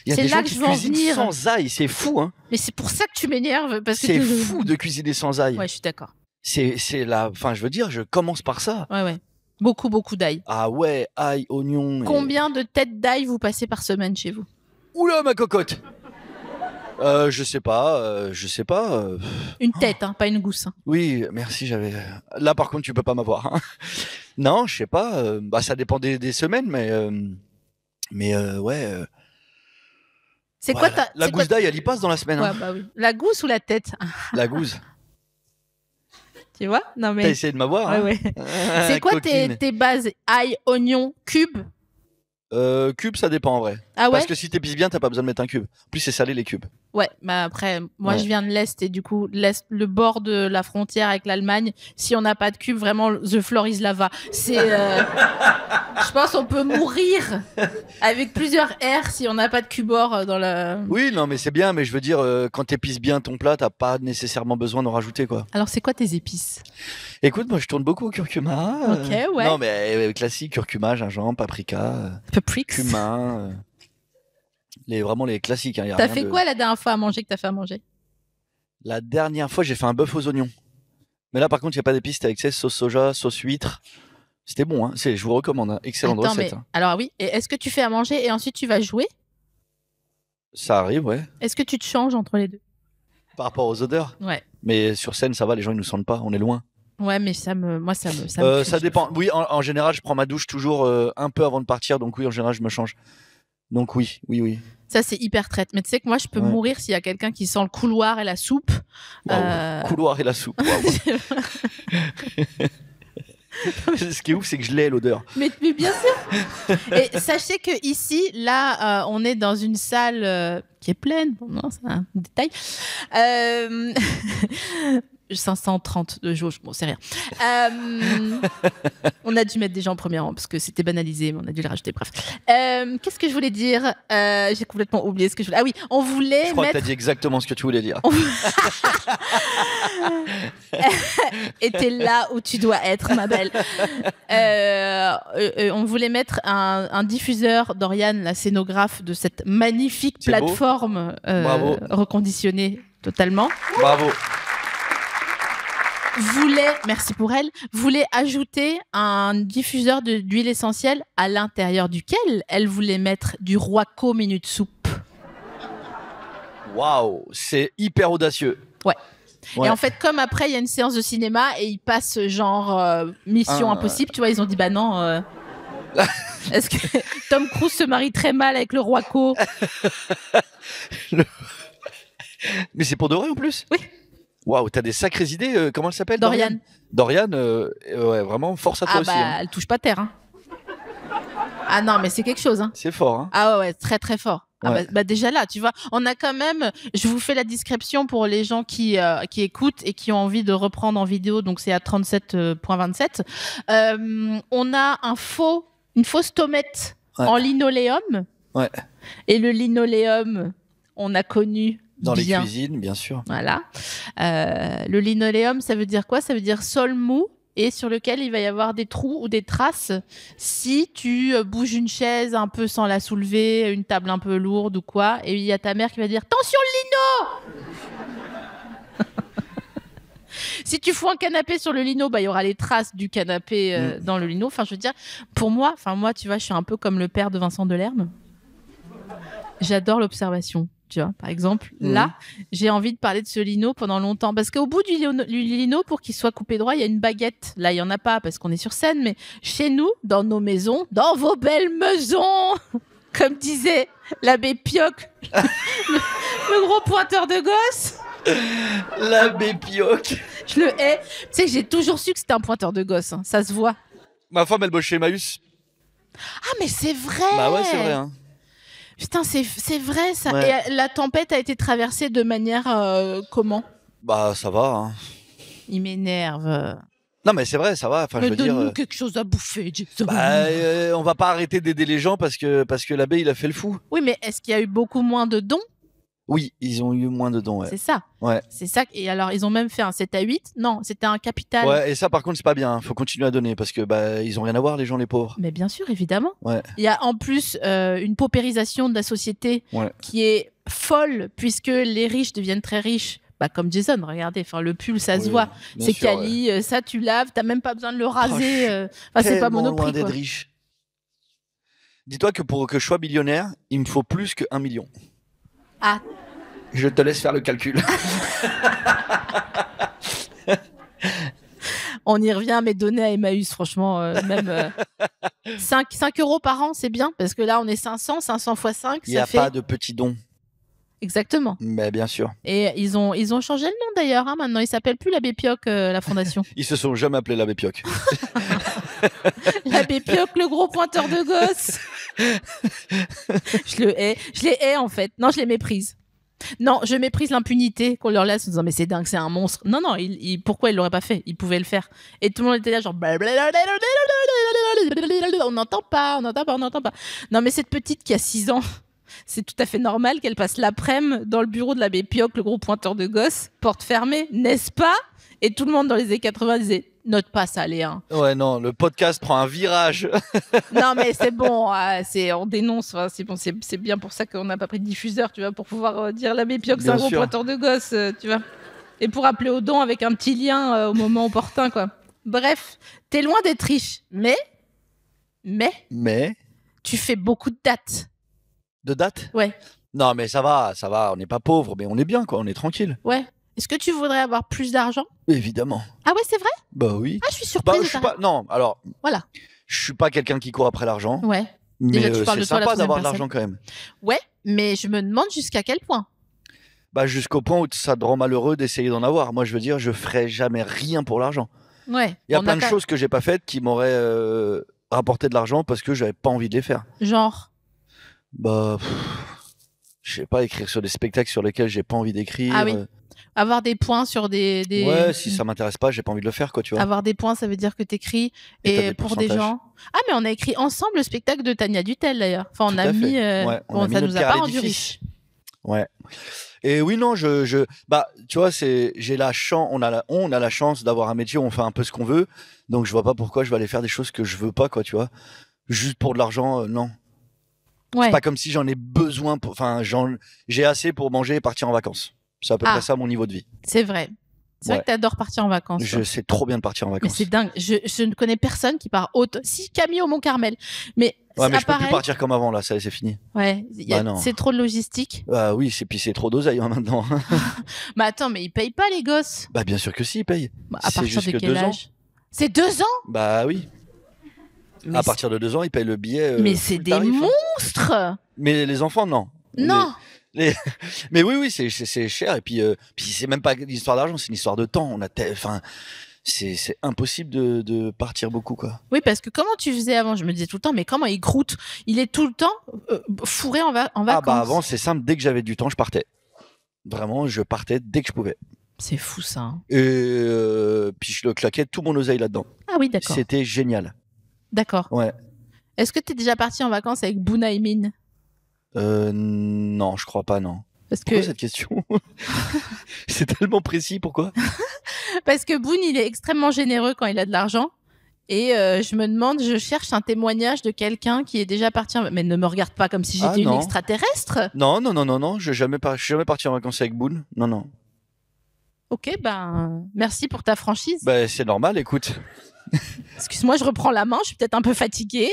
Speaker 3: qui cuisinent sans ail. C'est fou, hein.
Speaker 1: Mais c'est pour ça que tu m'énerves.
Speaker 3: C'est fou de cuisiner sans ail.
Speaker 1: Ouais, je suis d'accord.
Speaker 3: c'est la. Enfin, je veux dire, je commence par ça.
Speaker 1: Ouais. Beaucoup, beaucoup d'ail.
Speaker 3: Ah ouais, ail, oignon.
Speaker 1: Combien de têtes d'ail vous passez par semaine chez vous?
Speaker 3: Oula, ma cocotte. Je sais pas.
Speaker 1: Une tête, hein, pas une gousse. Hein.
Speaker 3: Oui, merci. Là, par contre, tu peux pas m'avoir. Hein. Non, je sais pas. Bah, ça dépend des semaines, mais ouais.
Speaker 1: C'est quoi
Speaker 3: la gousse d'ail, elle y passe dans la semaine.
Speaker 1: Ouais,
Speaker 3: Hein.
Speaker 1: bah oui. La gousse ou la tête?
Speaker 3: La gousse.
Speaker 1: Tu vois? Non mais.
Speaker 3: T'as essayé de m'avoir. Hein.
Speaker 1: Ouais. C'est quoi tes bases? Ail, oignon, cube?
Speaker 3: Cube, ça dépend en vrai.
Speaker 1: Ah ouais?
Speaker 3: Parce que si t'épices bien, t'as pas besoin de mettre un cube. En plus, c'est salé les cubes.
Speaker 1: Ouais, bah après, moi
Speaker 3: Ouais.
Speaker 1: je viens de l'Est et du coup, l'Est, le bord de la frontière avec l'Allemagne, si on n'a pas de cube, vraiment, the floor is lava. C'est. Je pense on peut mourir avec plusieurs R si on n'a pas de cubord dans la.
Speaker 3: Oui, non, mais c'est bien, mais je veux dire, quand t'épices bien ton plat, t'as pas nécessairement besoin d'en rajouter, quoi.
Speaker 1: Alors, c'est quoi tes épices?
Speaker 3: Écoute, moi, je tourne beaucoup au curcuma.
Speaker 1: Ok, ouais.
Speaker 3: Non, mais classique, curcuma, gingembre, paprika,
Speaker 1: Paprix.
Speaker 3: cumin. Vraiment les classiques. Hein, y a
Speaker 1: T'as
Speaker 3: rien
Speaker 1: fait
Speaker 3: de-
Speaker 1: quoi la dernière fois à manger que t'as fait à manger?
Speaker 3: La dernière fois, j'ai fait un bœuf aux oignons. Mais là, par contre, il n'y a pas d'épices, c'était avec sauce soja, sauce huître. C'était bon, hein. Je vous recommande. Hein. Excellente
Speaker 1: Attends,
Speaker 3: recette.
Speaker 1: mais
Speaker 3: Hein.
Speaker 1: alors oui, et est-ce que tu fais à manger et ensuite tu vas jouer?
Speaker 3: Ça arrive, ouais.
Speaker 1: Est-ce que tu te changes entre les deux?
Speaker 3: Par rapport aux odeurs.
Speaker 1: Ouais.
Speaker 3: Mais sur scène, ça va, les gens, ils nous sentent pas, on est loin.
Speaker 1: Ouais, mais moi, ça me
Speaker 3: Ça dépend. Oui, en général, je prends ma douche toujours un peu avant de partir. Donc oui, en général, je me change. Donc oui.
Speaker 1: Ça, c'est hyper traite. Mais tu sais que moi, je peux
Speaker 3: Ouais.
Speaker 1: mourir s'il y a quelqu'un qui sent le couloir et la soupe.
Speaker 3: Waouh. Couloir et la soupe. Waouh. Ce qui est ouf, c'est que je l'ai l'odeur.
Speaker 1: mais bien sûr. Et sachez que ici, là, on est dans une salle qui est pleine. Bon, non, c'est un détail. 530 de jauge, bon, c'est rien. On a dû mettre des gens en premier rang parce que c'était banalisé, mais on a dû le rajouter. Bref. Qu'est-ce que je voulais dire? J'ai complètement oublié ce que je voulais. Ah oui, on voulait
Speaker 3: Je crois que
Speaker 1: mettre.
Speaker 3: t'as dit exactement ce que tu voulais dire.
Speaker 1: Et t'es là où tu dois être, ma belle. On voulait mettre un diffuseur d'Oriane, la scénographe de cette magnifique
Speaker 3: C'est beau.
Speaker 1: plateforme
Speaker 3: Bravo.
Speaker 1: reconditionnée totalement.
Speaker 3: Bravo.
Speaker 1: Merci pour elle, voulait ajouter un diffuseur d'huile essentielle à l'intérieur duquel elle voulait mettre du Roico Minute Soupe.
Speaker 3: Waouh, c'est hyper audacieux.
Speaker 1: Ouais.
Speaker 3: Ouais.
Speaker 1: Et en fait, comme après, il y a une séance de cinéma et ils passent genre Mission Impossible, tu vois, ils ont dit bah non. Est-ce que Tom Cruise se marie très mal avec le Roico?
Speaker 3: Mais c'est pour de vrai en plus?
Speaker 1: Oui.
Speaker 3: Waouh, t'as des sacrées idées. Comment elle s'appelle?
Speaker 1: Dorian.
Speaker 3: Dorian, ouais, vraiment, force à toi
Speaker 1: Ah
Speaker 3: aussi.
Speaker 1: bah,
Speaker 3: Hein.
Speaker 1: elle touche pas terre. Hein. Ah non, mais c'est quelque chose. Hein.
Speaker 3: C'est fort. Hein.
Speaker 1: Ah ouais, très très fort. Ah
Speaker 3: Ouais.
Speaker 1: bah déjà là, tu vois, on a quand même. Je vous fais la description pour les gens qui écoutent et qui ont envie de reprendre en vidéo. Donc c'est à 37.27. On a une fausse tomate
Speaker 3: Ouais.
Speaker 1: en linoléum.
Speaker 3: Ouais.
Speaker 1: Et le linoléum, on a connu
Speaker 3: Dans les
Speaker 1: bien.
Speaker 3: cuisines, bien sûr.
Speaker 1: Voilà. Le linoléum, ça veut dire quoi? Ça veut dire sol mou et sur lequel il va y avoir des trous ou des traces si tu bouges une chaise un peu sans la soulever, une table un peu lourde ou quoi. Et il y a ta mère qui va dire « Attention le lino !» Si tu fous un canapé sur le lino, bah, il y aura les traces du canapé dans le lino. Enfin, je veux dire, pour moi, tu vois, je suis un peu comme le père de Vincent Delerme. J'adore l'observation. Tu vois, par exemple, là, j'ai envie de parler de ce lino pendant longtemps. Parce qu'au bout du lino, pour qu'il soit coupé droit, il y a une baguette. Là, il n'y en a pas parce qu'on est sur scène. Mais chez nous, dans nos maisons, dans vos belles maisons, comme disait l'abbé Pioc, le gros pointeur de gosse.
Speaker 3: L'abbé Pioc.
Speaker 1: Je le hais. Tu sais que j'ai toujours su que c'était un pointeur de gosse. Hein. Ça se voit.
Speaker 3: Ma femme, elle bosse chez Emmaüs.
Speaker 1: Ah, mais c'est vrai.
Speaker 3: Bah ouais, c'est vrai. Hein.
Speaker 1: Putain, c'est vrai ça.
Speaker 3: Ouais.
Speaker 1: Et la tempête a été traversée de manière comment?
Speaker 3: Bah ça va. Hein.
Speaker 1: Il m'énerve.
Speaker 3: Non mais c'est vrai, ça va. Enfin, je
Speaker 1: Mais
Speaker 3: veux dire.
Speaker 1: donne-nous quelque chose à bouffer, Jason.
Speaker 3: Bah, on va pas arrêter d'aider les gens parce que l'abbé il a fait le fou.
Speaker 1: Oui, mais est-ce qu'il y a eu beaucoup moins de dons?
Speaker 3: Oui, ils ont eu moins de dons. Ouais.
Speaker 1: C'est ça.
Speaker 3: Ouais.
Speaker 1: C'est ça. Et alors, ils ont même fait un 7-8. Non, c'était un capital.
Speaker 3: Ouais, et ça par contre c'est pas bien. Faut continuer à donner parce que bah ils ont rien à voir les gens les pauvres.
Speaker 1: Mais bien sûr, évidemment.
Speaker 3: Ouais.
Speaker 1: Il y a en plus une paupérisation de la société
Speaker 3: Ouais.
Speaker 1: qui est folle puisque les riches deviennent très riches Bah, comme Jason, regardez, enfin, le pull, ça se
Speaker 3: Oui,
Speaker 1: voit.
Speaker 3: bien
Speaker 1: C'est
Speaker 3: sûr, ouais.
Speaker 1: quali, ça tu laves, t'as même pas besoin de le
Speaker 3: je
Speaker 1: raser.
Speaker 3: suis
Speaker 1: Enfin, c'est pas
Speaker 3: Tellement loin
Speaker 1: Monoprix,
Speaker 3: d'être
Speaker 1: quoi.
Speaker 3: riche. Dis-toi que pour que je sois millionnaire, il me faut plus que 1 million.
Speaker 1: Ah,
Speaker 3: Je te laisse faire le calcul.
Speaker 1: on y revient, mais donner à Emmaüs, franchement, même 5 € par an, c'est bien, parce que là, on est 500 fois 5,
Speaker 3: Il n'y
Speaker 1: ça
Speaker 3: a
Speaker 1: fait...
Speaker 3: pas de petits dons.
Speaker 1: Exactement.
Speaker 3: Mais bien sûr.
Speaker 1: Et ils ont changé le nom, d'ailleurs, hein, maintenant. Ils s'appellent plus l'Abbé Pioc, la fondation.
Speaker 3: Ils se sont jamais appelés l'abbé Pioc.
Speaker 1: L'abbé Pioc, le gros pointeur de gosse. Je le hais. Je les hais, en fait. Non, je les méprise. Non, je méprise l'impunité qu'on leur laisse en disant mais c'est dingue, c'est un monstre. Non, non, pourquoi ils l'auraient pas fait? Ils pouvaient le faire. Et tout le monde était là genre on n'entend pas, on n'entend pas, on n'entend pas. Non, mais cette petite qui a 6 ans, c'est tout à fait normal qu'elle passe l'après-midi dans le bureau de l'abbé Pioc, le gros pointeur de gosse, porte fermée, n'est-ce pas? Et tout le monde dans les années 80 disait note pas ça, Léa.
Speaker 3: Ouais, non, le podcast prend un virage.
Speaker 1: Non, mais c'est bon, on dénonce. Enfin, c'est bon, c'est bien pour ça qu'on n'a pas pris de diffuseur, tu vois, pour pouvoir dire l'abbé Pioc, c'est un
Speaker 3: Bien
Speaker 1: gros
Speaker 3: sûr.
Speaker 1: pointeur de gosse, tu vois. Et pour appeler au don avec un petit lien au moment opportun, quoi. Bref, t'es loin d'être riche, mais
Speaker 3: Mais,
Speaker 1: tu fais beaucoup de dates.
Speaker 3: de date?
Speaker 1: Ouais,
Speaker 3: Non, mais ça va, on n'est pas pauvre, mais on est bien, quoi, on est tranquille.
Speaker 1: ouais. Est-ce que tu voudrais avoir plus d'argent?
Speaker 3: Évidemment.
Speaker 1: Ah ouais, c'est vrai?
Speaker 3: Bah oui.
Speaker 1: Ah, je suis
Speaker 3: Bah,
Speaker 1: surprise.
Speaker 3: je suis pas. Non, alors,
Speaker 1: Voilà.
Speaker 3: je suis pas quelqu'un qui court après l'argent.
Speaker 1: Ouais.
Speaker 3: Mais
Speaker 1: Déjà, tu parles
Speaker 3: c'est
Speaker 1: de toi à la
Speaker 3: sympa
Speaker 1: troisième
Speaker 3: d'avoir de
Speaker 1: personne.
Speaker 3: l'argent quand même.
Speaker 1: Ouais, mais je me demande jusqu'à quel point.
Speaker 3: Bah, jusqu'au point où ça te rend malheureux d'essayer d'en avoir. Moi, je veux dire, je ferais jamais rien pour l'argent.
Speaker 1: Ouais.
Speaker 3: Il y a
Speaker 1: On
Speaker 3: plein de
Speaker 1: qu'à-
Speaker 3: choses que j'ai pas faites qui m'auraient rapporté de l'argent parce que j'avais pas envie de les faire.
Speaker 1: Genre.
Speaker 3: Bah, je sais pas, écrire sur des spectacles sur lesquels j'ai pas envie d'écrire.
Speaker 1: Ah oui. Avoir des points sur des...
Speaker 3: Ouais, si ça m'intéresse pas, j'ai pas envie de le faire, quoi, tu vois.
Speaker 1: Avoir des points, ça veut dire que t'écris.
Speaker 3: Et t'as
Speaker 1: Et
Speaker 3: des
Speaker 1: pour des
Speaker 3: pourcentages.
Speaker 1: gens. Ah, mais on a écrit ensemble le spectacle de Tania Dutel, d'ailleurs. Enfin, on
Speaker 3: Tout
Speaker 1: a
Speaker 3: à
Speaker 1: mis.
Speaker 3: fait. Ouais, on a mis
Speaker 1: ça
Speaker 3: notre
Speaker 1: nous a
Speaker 3: pierre
Speaker 1: pas
Speaker 3: à
Speaker 1: rendu
Speaker 3: l'édifice.
Speaker 1: riches.
Speaker 3: Ouais. Et oui, non, bah, tu vois, j'ai la chance, on a la chance d'avoir un métier où on fait un peu ce qu'on veut. Donc, je vois pas pourquoi je vais aller faire des choses que je veux pas, quoi, tu vois. Juste pour de l'argent, non.
Speaker 1: Ouais.
Speaker 3: C'est pas comme si j'en ai besoin enfin, j'ai assez pour manger et partir en vacances. C'est à peu près ça mon niveau de vie.
Speaker 1: C'est vrai. C'est vrai
Speaker 3: Ouais.
Speaker 1: que t'adores partir en vacances. toi.
Speaker 3: Je sais trop bien de partir en
Speaker 1: Mais
Speaker 3: vacances.
Speaker 1: c'est dingue. Je ne connais personne qui part autre. Si, Camille au Mont-Carmel. Mais,
Speaker 3: Ouais, mais
Speaker 1: à
Speaker 3: je peux
Speaker 1: part
Speaker 3: plus
Speaker 1: elle-
Speaker 3: partir comme avant, là, ça c'est fini.
Speaker 1: Ouais,
Speaker 3: Bah non.
Speaker 1: c'est trop de logistique.
Speaker 3: Ah oui, puis c'est trop d'oseille hein, maintenant.
Speaker 1: Mais attends, mais ils payent pas les gosses.
Speaker 3: Bah bien sûr que si, ils payent.
Speaker 1: Bah, à
Speaker 3: C'est
Speaker 1: partir de
Speaker 3: jusque
Speaker 1: quel
Speaker 3: 2 ans.
Speaker 1: âge? C'est 2 ans?
Speaker 3: Bah oui.
Speaker 1: Mais
Speaker 3: À partir de 2 ans, ils payent le billet.
Speaker 1: mais c'est
Speaker 3: full
Speaker 1: des
Speaker 3: tarif, hein.
Speaker 1: monstres!
Speaker 3: Mais les enfants, non.
Speaker 1: Non!
Speaker 3: Mais oui, c'est cher. Et puis c'est même pas une histoire d'argent, c'est une histoire de temps. Enfin, c'est impossible de partir beaucoup, quoi.
Speaker 1: Oui, parce que comment tu faisais avant? Je me disais tout le temps, mais comment il croûte? Il est tout le temps fourré en vacances.
Speaker 3: Ah bah avant, c'est simple. Dès que j'avais du temps, je partais. Vraiment, je partais dès que je pouvais.
Speaker 1: C'est fou ça. Hein.
Speaker 3: Et puis je le claquais tout mon oseille là-dedans.
Speaker 1: Ah oui, d'accord.
Speaker 3: C'était génial.
Speaker 1: D'accord.
Speaker 3: Ouais.
Speaker 1: Est-ce que tu es déjà parti en vacances avec Bouna et Mine?
Speaker 3: Non, je crois pas, non.
Speaker 1: Parce
Speaker 3: Pourquoi
Speaker 1: que,
Speaker 3: cette question? C'est tellement précis, pourquoi?
Speaker 1: parce que Boone, il est extrêmement généreux quand il a de l'argent. Et je me demande, je cherche un témoignage de quelqu'un qui est déjà parti en... Mais ne me regarde pas comme si j'étais une
Speaker 3: non.
Speaker 1: extraterrestre.
Speaker 3: Non, je suis jamais parti en vacances avec Boone. Non, non.
Speaker 1: Ok, ben, merci pour ta franchise.
Speaker 3: Bah, c'est normal, écoute.
Speaker 1: Excuse-moi, je reprends la main, je suis peut-être un peu fatiguée.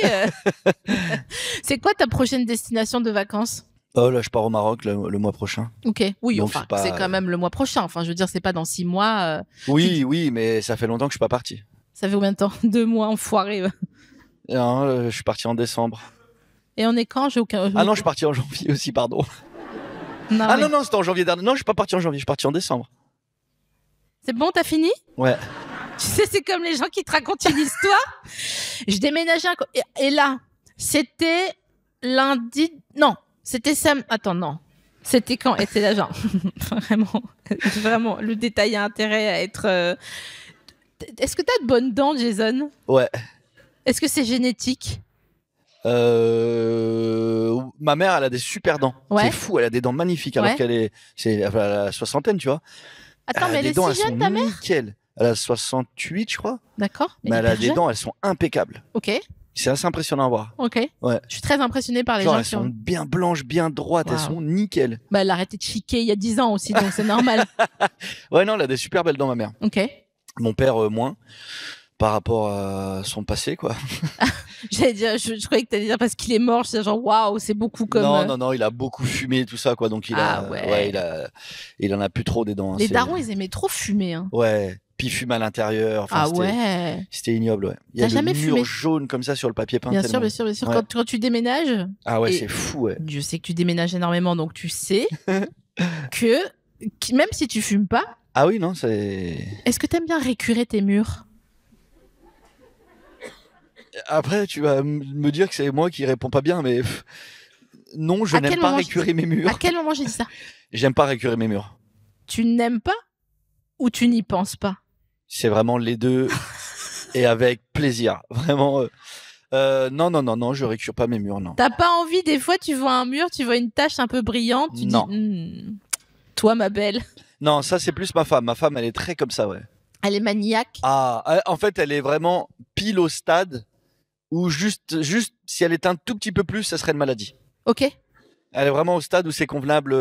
Speaker 1: C'est quoi ta prochaine destination de vacances?
Speaker 3: Oh là, je pars au Maroc le mois prochain.
Speaker 1: Ok, oui,
Speaker 3: Donc,
Speaker 1: enfin,
Speaker 3: c'est pas-
Speaker 1: c'est quand même le mois prochain. Enfin, je veux dire, c'est pas dans 6 mois.
Speaker 3: Oui, mais ça fait longtemps que je suis pas parti.
Speaker 1: Ça fait combien de temps? 2 mois enfoiré.
Speaker 3: Non, je suis parti en décembre.
Speaker 1: Et on est quand? J'ai aucun.
Speaker 3: Ah non, je suis parti en janvier aussi, pardon.
Speaker 1: Non,
Speaker 3: Ah
Speaker 1: mais-
Speaker 3: non, c'était en janvier dernier. Non, je suis pas parti en janvier, je suis parti en décembre.
Speaker 1: C'est bon, t'as fini?
Speaker 3: Ouais.
Speaker 1: Tu sais, c'est comme les gens qui te racontent une histoire. Je déménageais et là, c'était lundi. Non, c'était samedi. Attends, non. C'était quand? Et c'est là, genre. Vraiment, le détail a intérêt à être. Est-ce que t'as de bonnes dents, Jason?
Speaker 3: Ouais.
Speaker 1: Est-ce que c'est génétique?
Speaker 3: Ma mère, elle a des super dents.
Speaker 1: Ouais.
Speaker 3: C'est fou, elle a des dents magnifiques alors
Speaker 1: Ouais.
Speaker 3: qu'elle est, elle a la soixantaine, tu vois.
Speaker 1: Attends, mais elle
Speaker 3: des
Speaker 1: est
Speaker 3: dents,
Speaker 1: si
Speaker 3: elles
Speaker 1: jeune,
Speaker 3: sont
Speaker 1: ta mère?
Speaker 3: nickel. Elle a 68, je crois.
Speaker 1: D'accord.
Speaker 3: Mais elle a
Speaker 1: hyper
Speaker 3: des
Speaker 1: jeune.
Speaker 3: dents, elles sont impeccables.
Speaker 1: Ok.
Speaker 3: C'est assez impressionnant à voir.
Speaker 1: Ok.
Speaker 3: Ouais.
Speaker 1: Je suis très impressionnée par les
Speaker 3: Genre,
Speaker 1: gens
Speaker 3: elles sont bien blanches, bien droites, elles sont nickel.
Speaker 1: Bah, elle a arrêté de chiquer il y a 10 ans aussi, donc c'est normal.
Speaker 3: Ouais, non, elle a des super belles dents, ma mère.
Speaker 1: Ok.
Speaker 3: Mon père, moins. Par rapport à son passé, quoi.
Speaker 1: J'allais dire, je croyais que t'allais dire parce qu'il est mort, c'est genre waouh, c'est beaucoup comme.
Speaker 3: Non, il a beaucoup fumé, tout ça, quoi. Donc il en a plus trop des dents.
Speaker 1: Les darons, ils aimaient trop fumer. Hein.
Speaker 3: Ouais. Puis il fume à l'intérieur. Enfin, c'était ignoble, ouais. Il y a
Speaker 1: jamais
Speaker 3: le mur
Speaker 1: fumé
Speaker 3: jaune comme ça sur le papier peint.
Speaker 1: Bien sûr.
Speaker 3: Ouais.
Speaker 1: Quand tu déménages.
Speaker 3: Ah ouais, c'est fou, ouais.
Speaker 1: Je sais que tu déménages énormément, donc tu sais que même si tu fumes pas.
Speaker 3: Ah oui, non, c'est.
Speaker 1: Est-ce que t'aimes bien récurer tes murs?
Speaker 3: Après, tu vas me dire que c'est moi qui réponds pas bien, mais non, je n'aime pas récurer mes murs.
Speaker 1: À quel moment j'ai dit ça?
Speaker 3: J'aime pas récurer mes murs.
Speaker 1: Tu n'aimes pas ou tu n'y penses pas?
Speaker 3: C'est vraiment les deux et avec plaisir. Vraiment. Non, je récure pas mes murs, non.
Speaker 1: T'as pas envie, des fois, tu vois un mur, tu vois une tache un peu brillante, tu dis, toi, ma belle.
Speaker 3: Non, ça, c'est plus ma femme. Ma femme, elle est très comme ça, ouais.
Speaker 1: Elle est maniaque.
Speaker 3: Ah, en fait, elle est vraiment pile au stade où juste, si elle est un tout petit peu plus, ça serait une maladie.
Speaker 1: Ok.
Speaker 3: Elle est vraiment au stade où c'est convenable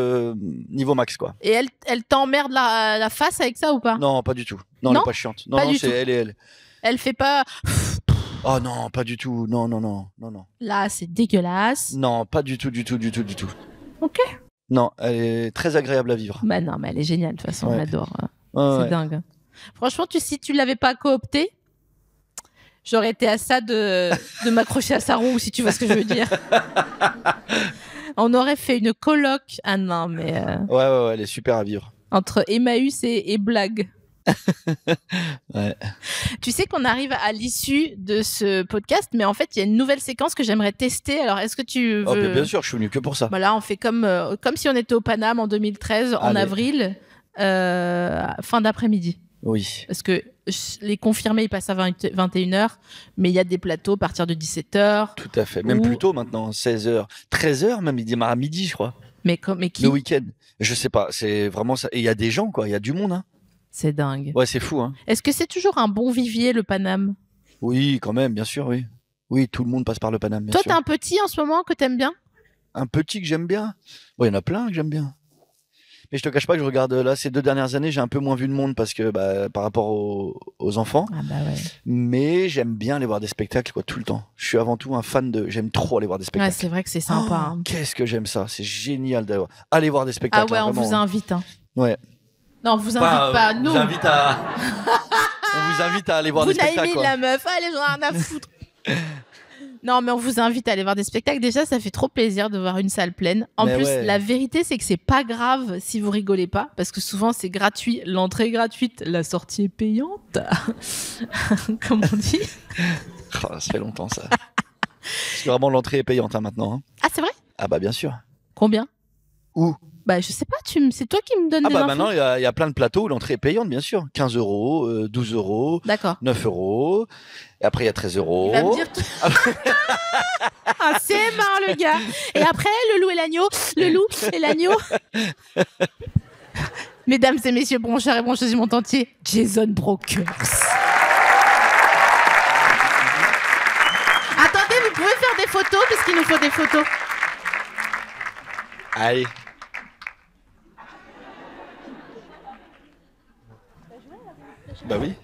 Speaker 3: niveau max, quoi.
Speaker 1: Et elle t'emmerde la face avec ça ou pas?
Speaker 3: Non, pas du tout. Non, elle est pas chiante. Non, c'est elle et elle.
Speaker 1: Elle fait pas.
Speaker 3: Oh non, pas du tout. Non.
Speaker 1: Là, c'est dégueulasse.
Speaker 3: Non, pas du tout.
Speaker 1: Ok.
Speaker 3: Non, elle est très agréable à vivre.
Speaker 1: Bah non, mais elle est géniale, de toute façon, on l'adore.
Speaker 3: Ouais,
Speaker 1: c'est dingue. Franchement, si tu l'avais pas coopté, j'aurais été à ça de m'accrocher à sa roue, si tu vois ce que je veux dire. On aurait fait une coloc. Ah non, mais.
Speaker 3: Ouais, elle est super à vivre.
Speaker 1: Entre Emmaüs et Blague.
Speaker 3: Ouais.
Speaker 1: Tu sais qu'on arrive à l'issue de ce podcast, mais en fait, il y a une nouvelle séquence que j'aimerais tester. Alors, est-ce que tu veux...
Speaker 3: Oh, bien sûr, je suis venu que pour ça.
Speaker 1: Voilà, on fait comme si on était au Paname en 2013, en avril, fin d'après-midi.
Speaker 3: Oui.
Speaker 1: Parce que les confirmés, ils passent à 21h, mais il y a des plateaux à partir de 17h.
Speaker 3: Tout à fait. Même plus tôt maintenant, 16h. 13h même, il démarre à midi, je crois.
Speaker 1: Mais qui?
Speaker 3: Le week-end. Je sais pas, c'est vraiment ça. Et il y a des gens, quoi. Il y a du monde, hein.
Speaker 1: C'est dingue.
Speaker 3: Ouais, c'est fou, hein.
Speaker 1: Est-ce que c'est toujours un bon vivier, le Paname?
Speaker 3: Oui, quand même, bien sûr, oui. Oui, tout le monde passe par le Paname, bien sûr.
Speaker 1: Toi, t'as un petit en ce moment que t'aimes bien?
Speaker 3: Un petit que j'aime bien? Bon, il y en a plein que j'aime bien. Mais je te cache pas que je regarde là ces 2 dernières années, j'ai un peu moins vu de monde parce que par rapport aux enfants.
Speaker 1: Ah bah ouais.
Speaker 3: Mais j'aime bien aller voir des spectacles, quoi, tout le temps. Je suis avant tout un fan j'aime trop aller voir des spectacles.
Speaker 1: Ouais, c'est vrai que c'est sympa. Hein.
Speaker 3: Qu'est-ce que j'aime ça, c'est génial d'avoir. Aller voir des spectacles.
Speaker 1: Ah ouais, on vous invite. Hein.
Speaker 3: Ouais.
Speaker 1: Non, on vous invite pas, nous.
Speaker 3: On vous invite à aller voir des spectacles.
Speaker 1: Vous n'avez mis la meuf, allez, j'en ai rien à foutre. Non, mais on vous invite à aller voir des spectacles. Déjà, ça fait trop plaisir de voir une salle pleine. En plus, la vérité, c'est que c'est pas grave si vous rigolez pas, parce que souvent, c'est gratuit. L'entrée est gratuite, la sortie est payante. Comme on dit.
Speaker 3: Oh, ça fait longtemps, ça. Parce que vraiment, l'entrée est payante maintenant. Hein.
Speaker 1: Ah, c'est vrai?
Speaker 3: Ah bah, bien sûr.
Speaker 1: Combien?
Speaker 3: Où?
Speaker 1: Bah, je sais pas, c'est toi qui me donnes des infos.
Speaker 3: Maintenant, il y a plein de plateaux où l'entrée est payante, bien sûr. 15 €, 12 €,
Speaker 1: d'accord.
Speaker 3: 9 €. Et après, il y a 13 €.
Speaker 1: Il va me dire ah, c'est marrant, le gars. Et après, le loup et l'agneau. Le loup et l'agneau. Mesdames et messieurs, broncheurs et broncheuses du monde entier, Jason Brokers. Attendez, vous pouvez faire des photos parce qu'il nous faut des photos.
Speaker 3: Allez. Bah oui.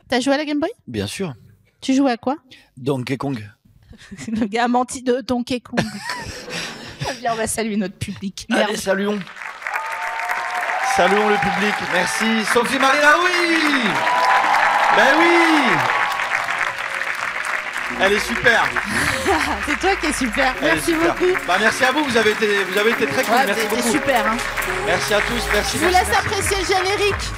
Speaker 1: T'as joué à la Game Boy?
Speaker 3: Bien sûr.
Speaker 1: Tu jouais à quoi?
Speaker 3: Donkey Kong.
Speaker 1: Le gars a menti de Donkey Kong. Viens, on va saluer notre public. Merde.
Speaker 3: Allez, saluons. Saluons le public. Merci. Sophie Marina, oui. Ben oui. Elle est super.
Speaker 1: C'est toi qui es super. Merci beaucoup.
Speaker 3: Bah, merci à vous. Vous avez été très cool.
Speaker 1: Ouais,
Speaker 3: merci beaucoup.
Speaker 1: Super. Hein.
Speaker 3: Merci à tous. Merci.
Speaker 1: Je vous laisse apprécier le générique.